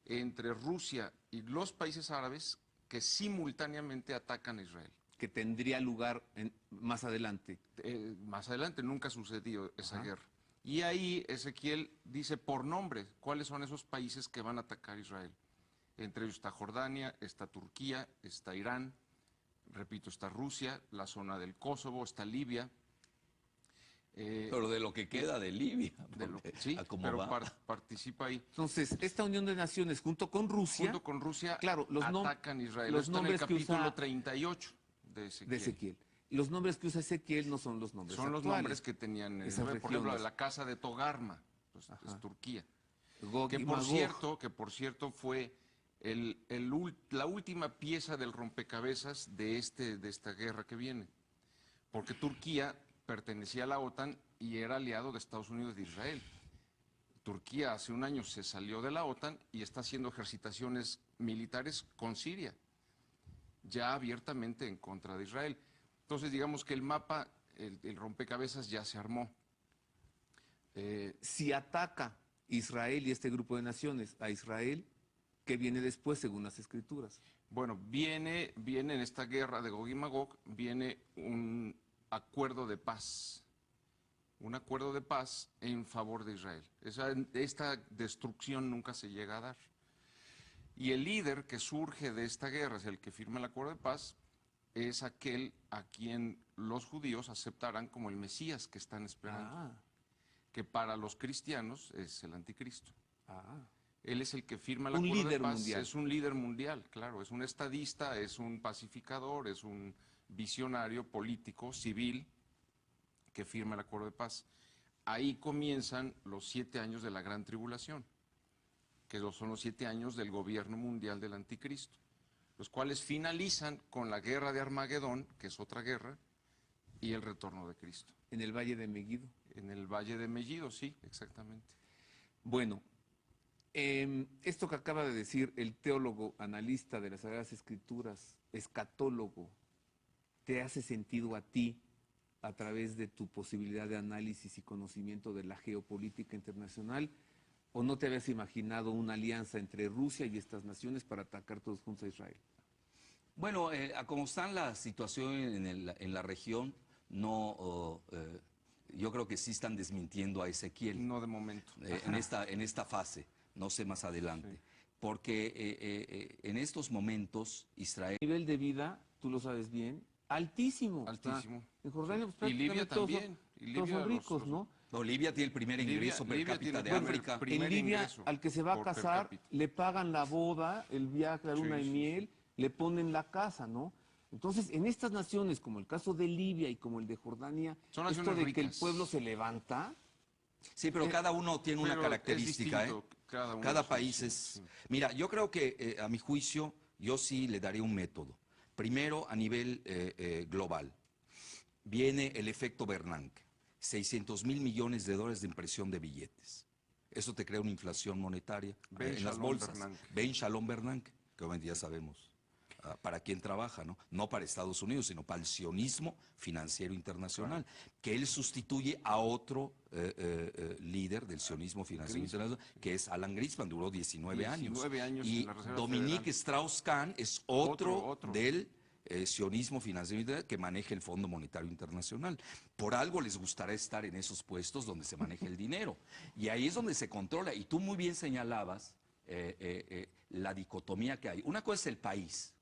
entre Rusia y los países árabes que simultáneamente atacan a Israel. Que tendría lugar más adelante. Más adelante, nunca ha sucedido esa guerra. Y ahí Ezequiel dice por nombre cuáles son esos países que van a atacar a Israel. Entre ellos está Jordania, está Turquía, está Irán, repito, está Rusia, la zona del Kosovo, está Libia. Pero de lo que queda de Libia. Sí, pero participa ahí. Entonces, esta unión de naciones junto con Rusia, claro, atacan a Israel. Los nombres en el capítulo que usa 38 de Ezequiel. Los nombres que usa Ezequiel no son los nombres actuales. Son los nombres que tenían, por ejemplo, de la casa de Togarma, pues, es Turquía. Que por cierto fue la última pieza del rompecabezas de esta guerra que viene. Porque Turquía pertenecía a la OTAN y era aliado de Estados Unidos y de Israel. Turquía hace un año se salió de la OTAN y está haciendo ejercitaciones militares con Siria. ya abiertamente en contra de Israel. Entonces, digamos que el mapa, el rompecabezas ya se armó. Si ataca Israel y este grupo de naciones a Israel, ¿qué viene después según las escrituras? Bueno, viene en esta guerra de Gog y Magog, viene un acuerdo de paz. Un acuerdo de paz en favor de Israel. Esta destrucción nunca se llega a dar. Y el líder que surge de esta guerra, es el que firma el acuerdo de paz, es aquel a quien los judíos aceptarán como el Mesías que están esperando. Que para los cristianos es el anticristo. Él es el que firma el acuerdo de paz. Mundial. Es un líder mundial, claro. Es un estadista, es un pacificador, es un visionario político, civil, que firma el acuerdo de paz. Ahí comienzan los 7 años de la gran tribulación, que son los 7 años del gobierno mundial del anticristo, los cuales finalizan con la guerra de Armagedón, que es otra guerra, y el retorno de Cristo. En el Valle de Megiddo. En el Valle de Megiddo, sí, exactamente. Bueno, esto que acaba de decir el teólogo, analista de las Sagradas Escrituras, escatólogo, ¿te hace sentido a ti a través de tu posibilidad de análisis y conocimiento de la geopolítica internacional? ¿O no te habías imaginado una alianza entre Rusia y estas naciones para atacar todos juntos a Israel? Bueno, como está la situación en la región, no, yo creo que sí están desmintiendo a Ezequiel. No de momento. En esta fase, no sé más adelante. Sí. Porque en estos momentos Israel... El nivel de vida, tú lo sabes bien, altísimo. Altísimo. O sea, en Jordania, pues, y Libia también. Todos son ricos, ¿no? No, Libia tiene el primer ingreso per cápita de África. En Libia, al que se va a casar, le pagan la boda, el viaje, la luna de miel, le ponen la casa, ¿no? Entonces, en estas naciones, como el caso de Libia y como el de Jordania, esto de que el pueblo se levanta... Sí, pero cada uno tiene una característica, ¿eh? Cada país es... Sí. Mira, yo creo que, a mi juicio, yo sí le daré un método. Primero, a nivel global, viene el efecto Bernanke. 600,000 millones de dólares de impresión de billetes. Eso te crea una inflación monetaria en las bolsas. Ben Shalom Bernanke, que hoy en día sabemos para quién trabaja, ¿no? No para Estados Unidos, sino para el sionismo financiero internacional, que él sustituye a otro líder del sionismo financiero internacional, que es Alan Greenspan, duró 19 años. Y Dominique Strauss-Kahn es otro del... sionismo financiero que maneja el Fondo Monetario Internacional. Por algo les gustará estar en esos puestos donde se maneja el dinero. Y ahí es donde se controla. Y tú muy bien señalabas la dicotomía que hay. Una cosa es el país.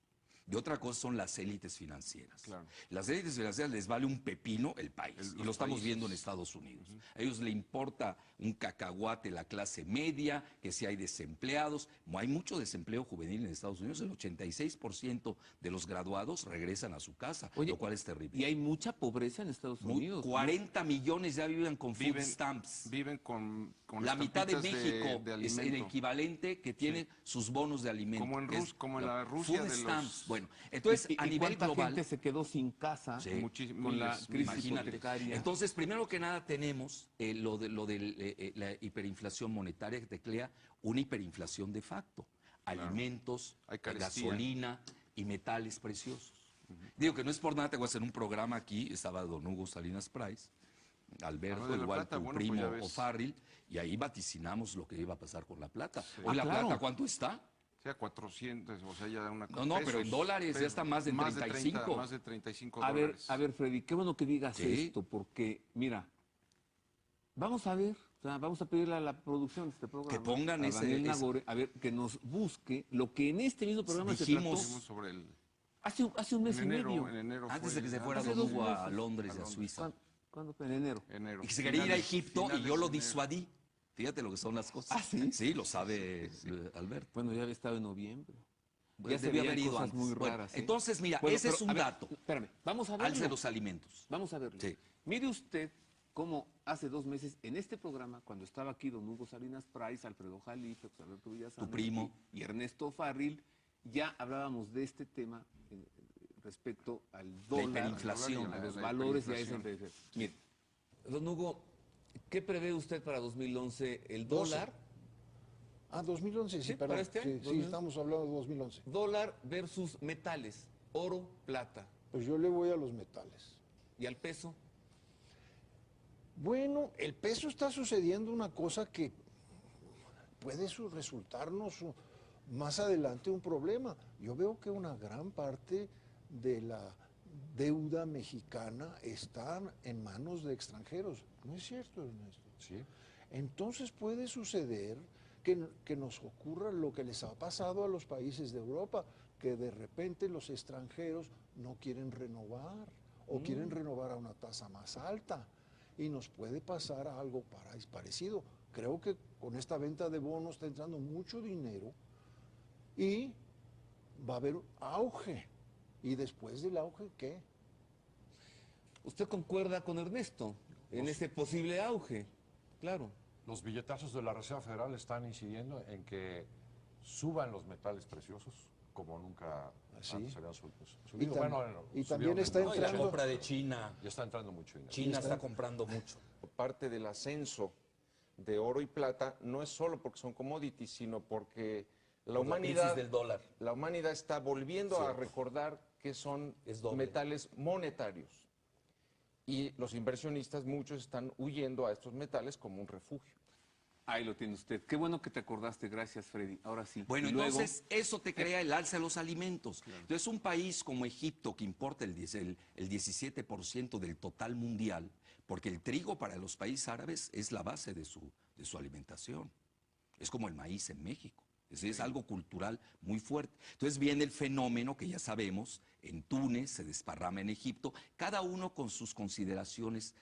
Y otra cosa son las élites financieras. Claro. Las élites financieras les vale un pepino el país. Y lo estamos viendo en Estados Unidos. A ellos les importa un cacahuate la clase media, que si hay desempleados. Hay mucho desempleo juvenil en Estados Unidos. El 86% de los graduados regresan a su casa, lo cual es terrible. Y hay mucha pobreza en Estados Unidos. 40 millones ya viven con food stamps. Viven con la mitad de México es el equivalente que tiene sus bonos de alimento. Como en la Rusia food de stamps. Bueno, entonces a nivel global... ¿Cuánta gente se quedó sin casa con la crisis hipotecaria? Entonces, primero que nada tenemos lo de la hiperinflación monetaria que te crea una hiperinflación de facto. Alimentos, gasolina y metales preciosos. Digo que no es por nada, te voy a hacer un programa aquí, estaba don Hugo Salinas Price, Alberto, igual tu primo O'Farrill, y ahí vaticinamos lo que iba a pasar con la plata. Hoy la plata, ¿cuánto está? O sea, 400, o sea, ya una... No, pero en dólares ya está más de 35. Más de 35 dólares. A ver, Freddy, qué bueno que digas esto, porque, mira, vamos a ver, o sea, vamos a pedirle a la producción de este programa, que pongan a Daniel Nagore, a ver, que nos busque lo que en este mismo programa dijimos sobre el... Hace un mes y medio. En enero antes de que se fuera don Hugo a Londres y a Suiza. ¿Cuándo? En enero. Y que se quería ir a Egipto y yo lo disuadí. Fíjate lo que son las cosas. ¿Ah, sí? Sí, lo sabe Alberto. Bueno, ya había estado en noviembre. Ya se debía haber ido antes. Muy raras, bueno, entonces, mira, ese es un dato. Espérame, vamos a verlo. Alce los alimentos. Vamos a verlo. Sí. Mire usted cómo hace 2 meses en este programa, cuando estaba aquí don Hugo Salinas Price, Alfredo Jalife, José Alberto Villasana, tu primo, y Ernesto Farril, ya hablábamos de este tema respecto al dólar, la hiperinflación, a los valores y a ese. Mire, don Hugo, ¿qué prevé usted para 2011? ¿El dólar? 2011, sí, ¿Para este año? Sí, estamos hablando de 2011. Dólar versus metales. oro, plata. Pues yo le voy a los metales. ¿Y al peso? Bueno, el peso está sucediendo una cosa que puede resultarnos más adelante un problema. Yo veo que una gran parte de la deuda mexicana está en manos de extranjeros. ¿No es cierto, Ernesto? Sí. Entonces puede suceder que nos ocurra lo que les ha pasado a los países de Europa, que de repente los extranjeros no quieren renovar o quieren renovar a una tasa más alta. Y nos puede pasar algo parecido. Creo que con esta venta de bonos está entrando mucho dinero y va a haber auge. ¿Y después del auge qué? ¿Usted concuerda con Ernesto en ese posible auge? Claro. Los billetazos de la Reserva Federal están incidiendo en que suban los metales preciosos como nunca antes habían subido. Y también está No, y la entrando... compra de China. Ya está entrando mucho dinero. China está comprando mucho. Parte del ascenso de oro y plata no es solo porque son commodities, sino porque la humanidad, del dólar. la humanidad está volviendo a recordar que son metales monetarios. Y los inversionistas, muchos están huyendo a estos metales como un refugio. Ahí lo tiene usted. Qué bueno que te acordaste. Gracias, Freddy. Ahora sí. Bueno, Y luego, entonces eso te crea el alza de los alimentos. Claro. Entonces un país como Egipto, que importa el 17% del total mundial, porque el trigo para los países árabes es la base de su alimentación. Es como el maíz en México. Es algo cultural muy fuerte. Entonces viene el fenómeno que ya sabemos, en Túnez, se desparrama en Egipto, cada uno con sus consideraciones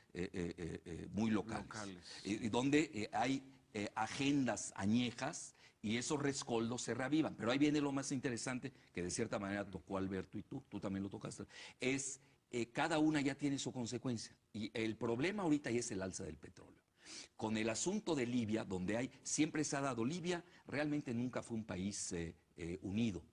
muy locales. Y donde hay agendas añejas y esos rescoldos se reavivan. Pero ahí viene lo más interesante, que de cierta manera tocó Alberto y tú también lo tocaste, es cada una ya tiene su consecuencia. Y el problema ahorita ya es el alza del petróleo. Con el asunto de Libia, donde siempre se ha dado, Libia realmente nunca fue un país unido.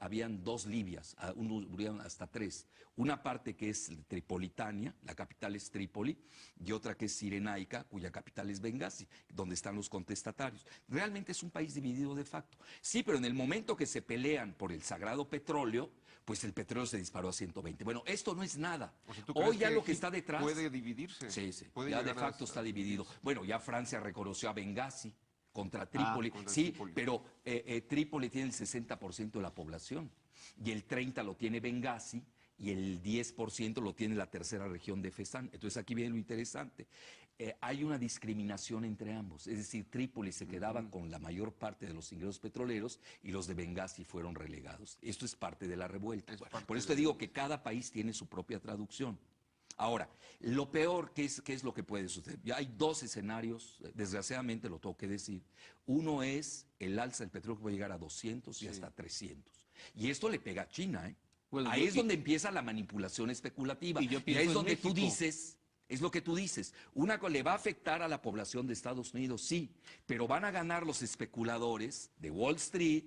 Habían dos Libias, habían hasta tres. Una parte que es Tripolitania, la capital es Trípoli, y otra que es Cirenaica, cuya capital es Bengasi, donde están los contestatarios. Realmente es un país dividido de facto. Sí, pero en el momento que se pelean por el sagrado petróleo, pues el petróleo se disparó a 120. Bueno, esto no es nada. O sea, hoy ya lo que está detrás... Puede dividirse. Sí, sí, puede ya de facto está dividido. Bueno, ya Francia reconoció a Bengasi contra Trípoli. Sí, Trípoli. Pero Trípoli tiene el 60% de la población y el 30% lo tiene Bengasi y el 10% lo tiene la tercera región de Fezzan. Entonces aquí viene lo interesante. Hay una discriminación entre ambos, es decir, Trípoli se quedaba con la mayor parte de los ingresos petroleros y los de Bengasi fueron relegados. Esto es parte de la revuelta. Por eso te digo que cada país tiene su propia traducción. Ahora, lo peor, ¿qué es lo que puede suceder? Ya hay dos escenarios, desgraciadamente lo tengo que decir. Uno es el alza del petróleo que puede llegar a 200 y hasta 300. Y esto le pega a China, ¿eh? Bueno, ahí es donde empieza la manipulación especulativa. Y ahí es donde tú dices... Es lo que tú dices, le va a afectar a la población de Estados Unidos, sí, pero van a ganar los especuladores de Wall Street,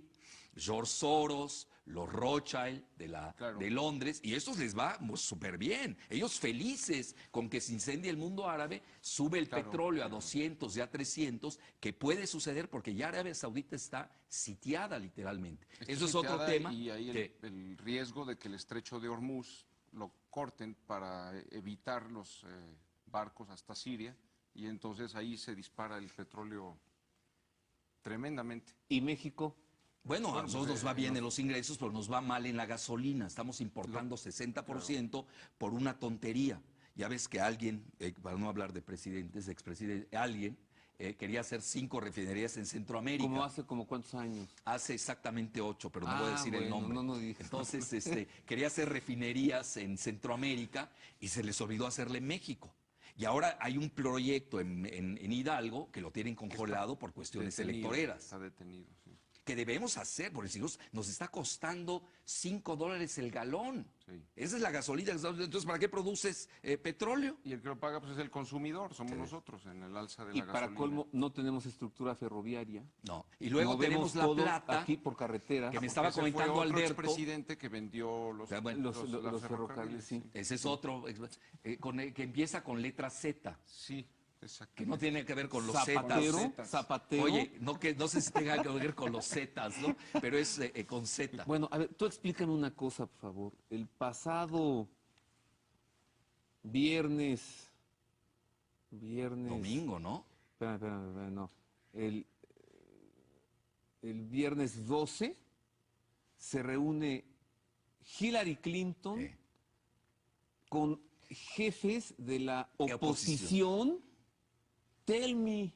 George Soros, los Rothschild de Londres, y estos les va súper bien. Ellos felices con que se incendie el mundo árabe, sube el petróleo a 200, ya 300, que puede suceder porque ya Arabia Saudita está sitiada literalmente. Eso es otro tema. Y ahí el riesgo de que el estrecho de Hormuz lo corten para evitar los barcos hasta Siria, y entonces ahí se dispara el petróleo tremendamente. ¿Y México? Bueno, a nosotros nos va bien en los ingresos, pero nos va mal en la gasolina. Estamos importando 60% por una tontería. Ya ves que alguien, para no hablar de presidentes, expresidentes, alguien quería hacer 5 refinerías en Centroamérica. ¿Cómo hace cuántos años? Hace exactamente 8, pero no voy a decir el nombre. No dije. Entonces, quería hacer refinerías en Centroamérica y se les olvidó hacerle en México. Y ahora hay un proyecto en Hidalgo que lo tienen congelado por cuestiones electoreras. Está detenido, sí. Que debemos hacer, porque si nos está costando $5 el galón. Sí. Esa es la gasolina. Entonces, ¿para qué produces petróleo? Y el que lo paga pues, es el consumidor, somos nosotros en el alza de la gasolina. Y para colmo, no tenemos estructura ferroviaria. No. Y luego tenemos La Plata, aquí por carretera. Que me estaba comentando Alberto. El presidente que vendió los ferrocarriles, sí. Ese es otro, que empieza con letra Z. Sí. que no tiene que ver con los Zapatero, zetas. Zapatero. Oye, no sé si tenga que ver con los zetas, ¿no? Pero es con zeta. Bueno, a ver, tú explícame una cosa, por favor. El pasado viernes... Domingo, ¿no? Espérame, no. El viernes 12 se reúne Hillary Clinton con jefes de la oposición. Tell me,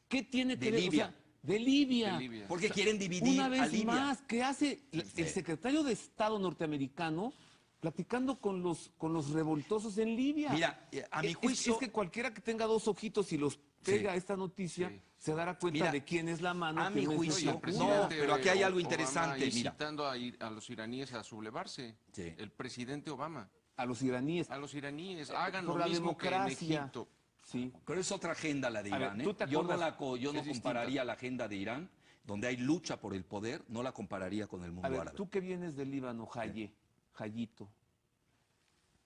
¿qué tiene que ver? Libia. O sea, de Libia. De Libia. Porque quieren dividir Una vez a Libia. más, ¿qué hace el secretario de Estado norteamericano platicando con los revoltosos en Libia? Mira, a mi juicio... Es que cualquiera que tenga dos ojitos y los pega a esta noticia, se dará cuenta Mira, de quién es la mano. a mi quién es juicio, la no, pero aquí hay algo Obama interesante, mira. incitando a los iraníes a sublevarse. Sí. El presidente Obama. a los iraníes. A los iraníes, hagan por lo la mismo que en democracia. Egipto. Sí. Pero es otra agenda la de A ver, Irán, ¿tú te Yo no, acuerdas? yo no Es compararía la agenda de Irán, donde hay lucha por el poder, no la compararía con el mundo A ver, árabe. tú que vienes del Líbano, Jayito,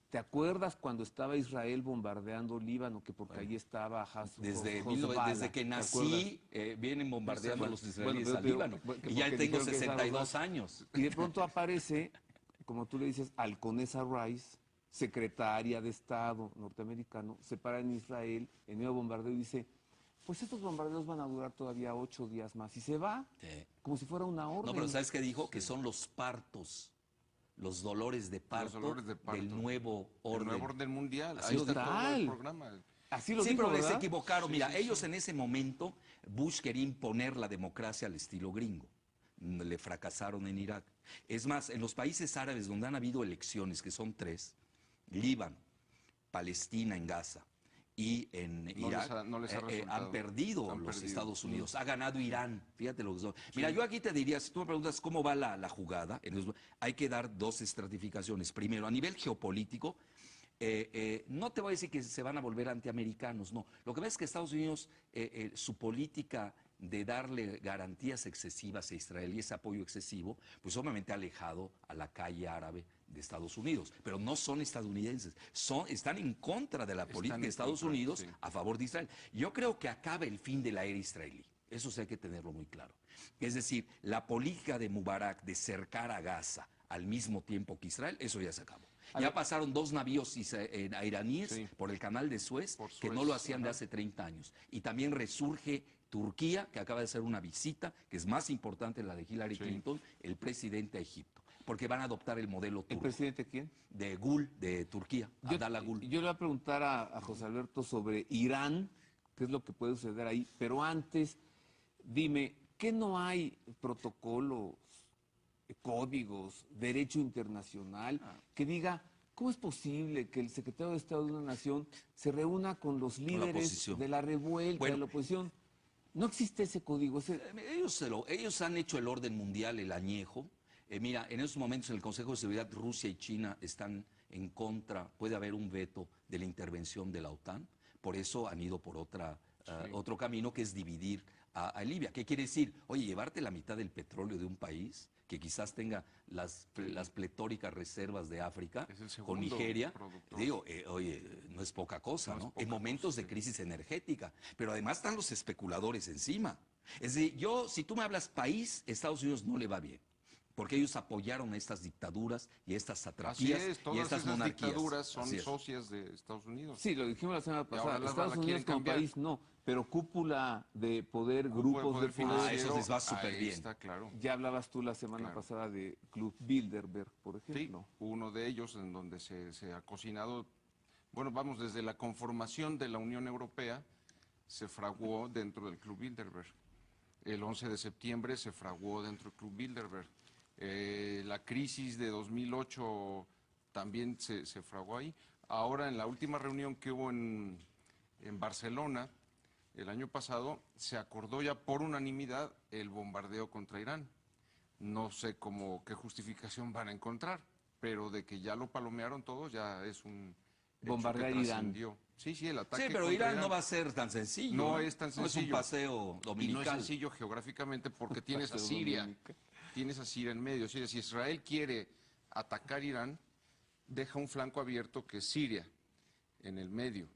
¿te acuerdas cuando estaba Israel bombardeando Líbano, que porque allí estaba Desde que nací, vienen bombardeando a los israelíes al Líbano. Y ya tengo 62 años. Y de pronto aparece, como tú le dices, Alconesa Rice, secretaria de Estado norteamericano, se para en Israel, en medio bombardeo, y dice, pues estos bombardeos van a durar todavía 8 días más. Y se va, como si fuera una orden. No, pero ¿sabes qué dijo? Que son los partos, los dolores de parto, del nuevo orden. El nuevo orden mundial. Así Ahí está total. todo el programa. Así lo Sí, dijo, pero ¿verdad? se equivocaron. Sí, Mira, sí, ellos sí. en ese momento, Bush quería imponer la democracia al estilo gringo. Le fracasaron en Irak. Es más, en los países árabes donde han habido elecciones, que son 3, Líbano, Palestina en Gaza y en Irak, no les ha resultado. han perdido los Estados Unidos. Ha ganado Irán. Fíjate lo que son. Mira, yo aquí te diría, si tú me preguntas cómo va la jugada, hay que dar 2 estratificaciones. Primero, a nivel geopolítico, no te voy a decir que se van a volver antiamericanos, no. Lo que ves es que Estados Unidos, su política de darle garantías excesivas a Israel y ese apoyo excesivo, pues obviamente ha alejado a la calle árabe de Estados Unidos, pero no son estadounidenses, están en contra de la política de Estados Unidos a favor de Israel. Yo creo que acaba el fin de la era israelí, eso sí hay que tenerlo muy claro. Es decir, la política de Mubarak de cercar a Gaza al mismo tiempo que Israel, eso ya se acabó. Ya pasaron 2 navíos iraníes por el canal de Suez, que no lo hacían de hace 30 años. Y también resurge Turquía, que acaba de hacer una visita, que es más importante la de Hillary Clinton, el presidente a Egipto, porque van a adoptar el modelo turco. ¿El presidente quién? De Gül, de Turquía, Abdallah Gül. Yo le voy a preguntar a José Alberto sobre Irán, qué es lo que puede suceder ahí, pero antes, dime, ¿qué no hay protocolos, códigos, derecho internacional que diga cómo es posible que el secretario de Estado de una nación se reúna con los líderes de la revuelta, de la oposición? No existe ese código. Ellos han hecho el orden mundial, el añejo. Mira, en esos momentos en el Consejo de Seguridad Rusia y China están en contra, puede haber un veto de la intervención de la OTAN, por eso han ido por otro camino que es dividir a Libia. ¿Qué quiere decir? Oye, llevarte la mitad del petróleo de un país que quizás tenga las pletóricas reservas de África con Nigeria, digo, oye, no es poca cosa, ¿no? En momentos de crisis energética, pero además están los especuladores encima. Es decir, si tú me hablas país, Estados Unidos no le va bien, porque ellos apoyaron a estas dictaduras y a estas satrapías y a estas monarquías. Dictaduras son socias de Estados Unidos. Sí, lo dijimos la semana pasada. Estados la Unidos como cambiar. país no, pero cúpula de poder, grupos de poder. Eso les va súper bien. Está claro. Ya hablabas tú la semana pasada de Club Bilderberg, por ejemplo. Sí, uno de ellos en donde se ha cocinado, bueno, vamos, desde la conformación de la Unión Europea se fraguó dentro del Club Bilderberg. El 11 de septiembre se fraguó dentro del Club Bilderberg. La crisis de 2008 también se fraguó ahí. Ahora, en la última reunión que hubo en Barcelona, el año pasado, se acordó ya por unanimidad el bombardeo contra Irán. No sé qué justificación van a encontrar, pero de que ya lo palomearon todos, ya es un bombardear Irán. Sí, el ataque. Sí, pero Irán no va a ser tan sencillo. No es tan sencillo. No es un paseo dominical. Y no es sencillo geográficamente porque tienes a Siria. Tienes a Siria en medio. Si Israel quiere atacar Irán, deja un flanco abierto que es Siria, en el medio.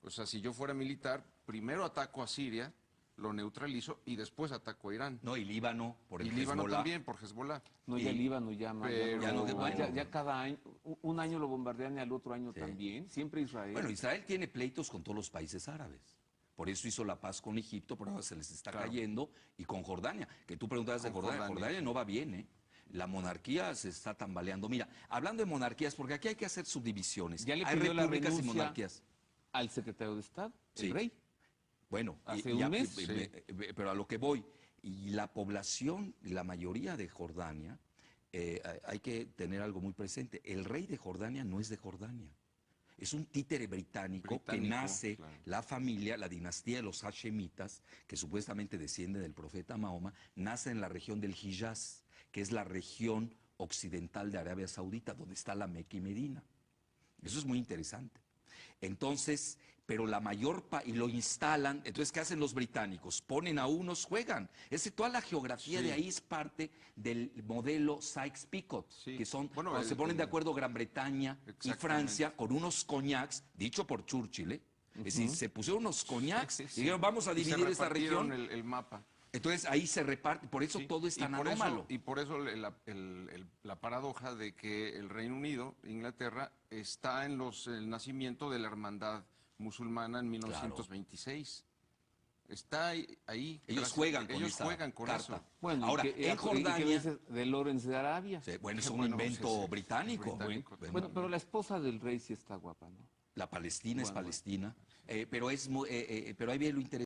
O sea, si yo fuera militar, primero ataco a Siria, lo neutralizo y después ataco a Irán. No, y Líbano por el Y Líbano Hezbollah. también por Hezbollah. No, ya Y- Líbano llama. Pero- Ya no, bueno. Ya cada año, un año lo bombardean y al otro año Sí. también. Siempre Israel. Bueno, Israel tiene pleitos con todos los países árabes. Por eso hizo la paz con Egipto, pero ahora se les está Claro. cayendo, y con Jordania, que tú preguntabas de Con Jordania. Jordania. Jordania no va bien, ¿eh? La monarquía se está tambaleando. Mira, hablando de monarquías, porque aquí hay que hacer subdivisiones. Ya le Hay pidió la repúblicas y renuncia monarquías. al secretario de Estado, Sí. el rey. Bueno, Hace un mes. pero a lo que voy, y la población, la mayoría de Jordania, hay que tener algo muy presente. El rey de Jordania no es de Jordania. Es un títere británico que nace, claro. la familia, la dinastía de los Hashemitas, que supuestamente desciende del profeta Mahoma, nace en la región del Hijaz, que es la región occidental de Arabia Saudita, donde está la Meca y Medina. Eso es muy interesante. Entonces, pero la mayor y lo instalan, entonces, ¿qué hacen los británicos? Ponen a unos, juegan. Toda la geografía Sí. de ahí es parte del modelo Sykes-Picot, Sí. que son, Bueno, cuando se ponen de acuerdo Gran Bretaña y Exactamente. Francia con unos coñacs, dicho por Churchill, ¿eh? Es decir, se pusieron unos coñacs Sí, sí. y dijeron, vamos a Y se dividir esta repartieron región. el mapa. Entonces ahí se reparte, por eso Sí, todo es y tan por anómalo. y por eso la paradoja de que el Reino Unido, Inglaterra, está en el nacimiento de la hermandad musulmana en 1926. Está ahí. Ellos juegan con ellos esa juegan con carta. eso. Bueno, Ahora, ¿y qué en Jordania... dices de Lawrence de Arabia? Sí, bueno, es un Bueno, invento sí, británico. británico. Bueno, pero la esposa del rey sí está guapa, ¿no? La Palestina es Bueno, Palestina, pero ahí viene lo interesante.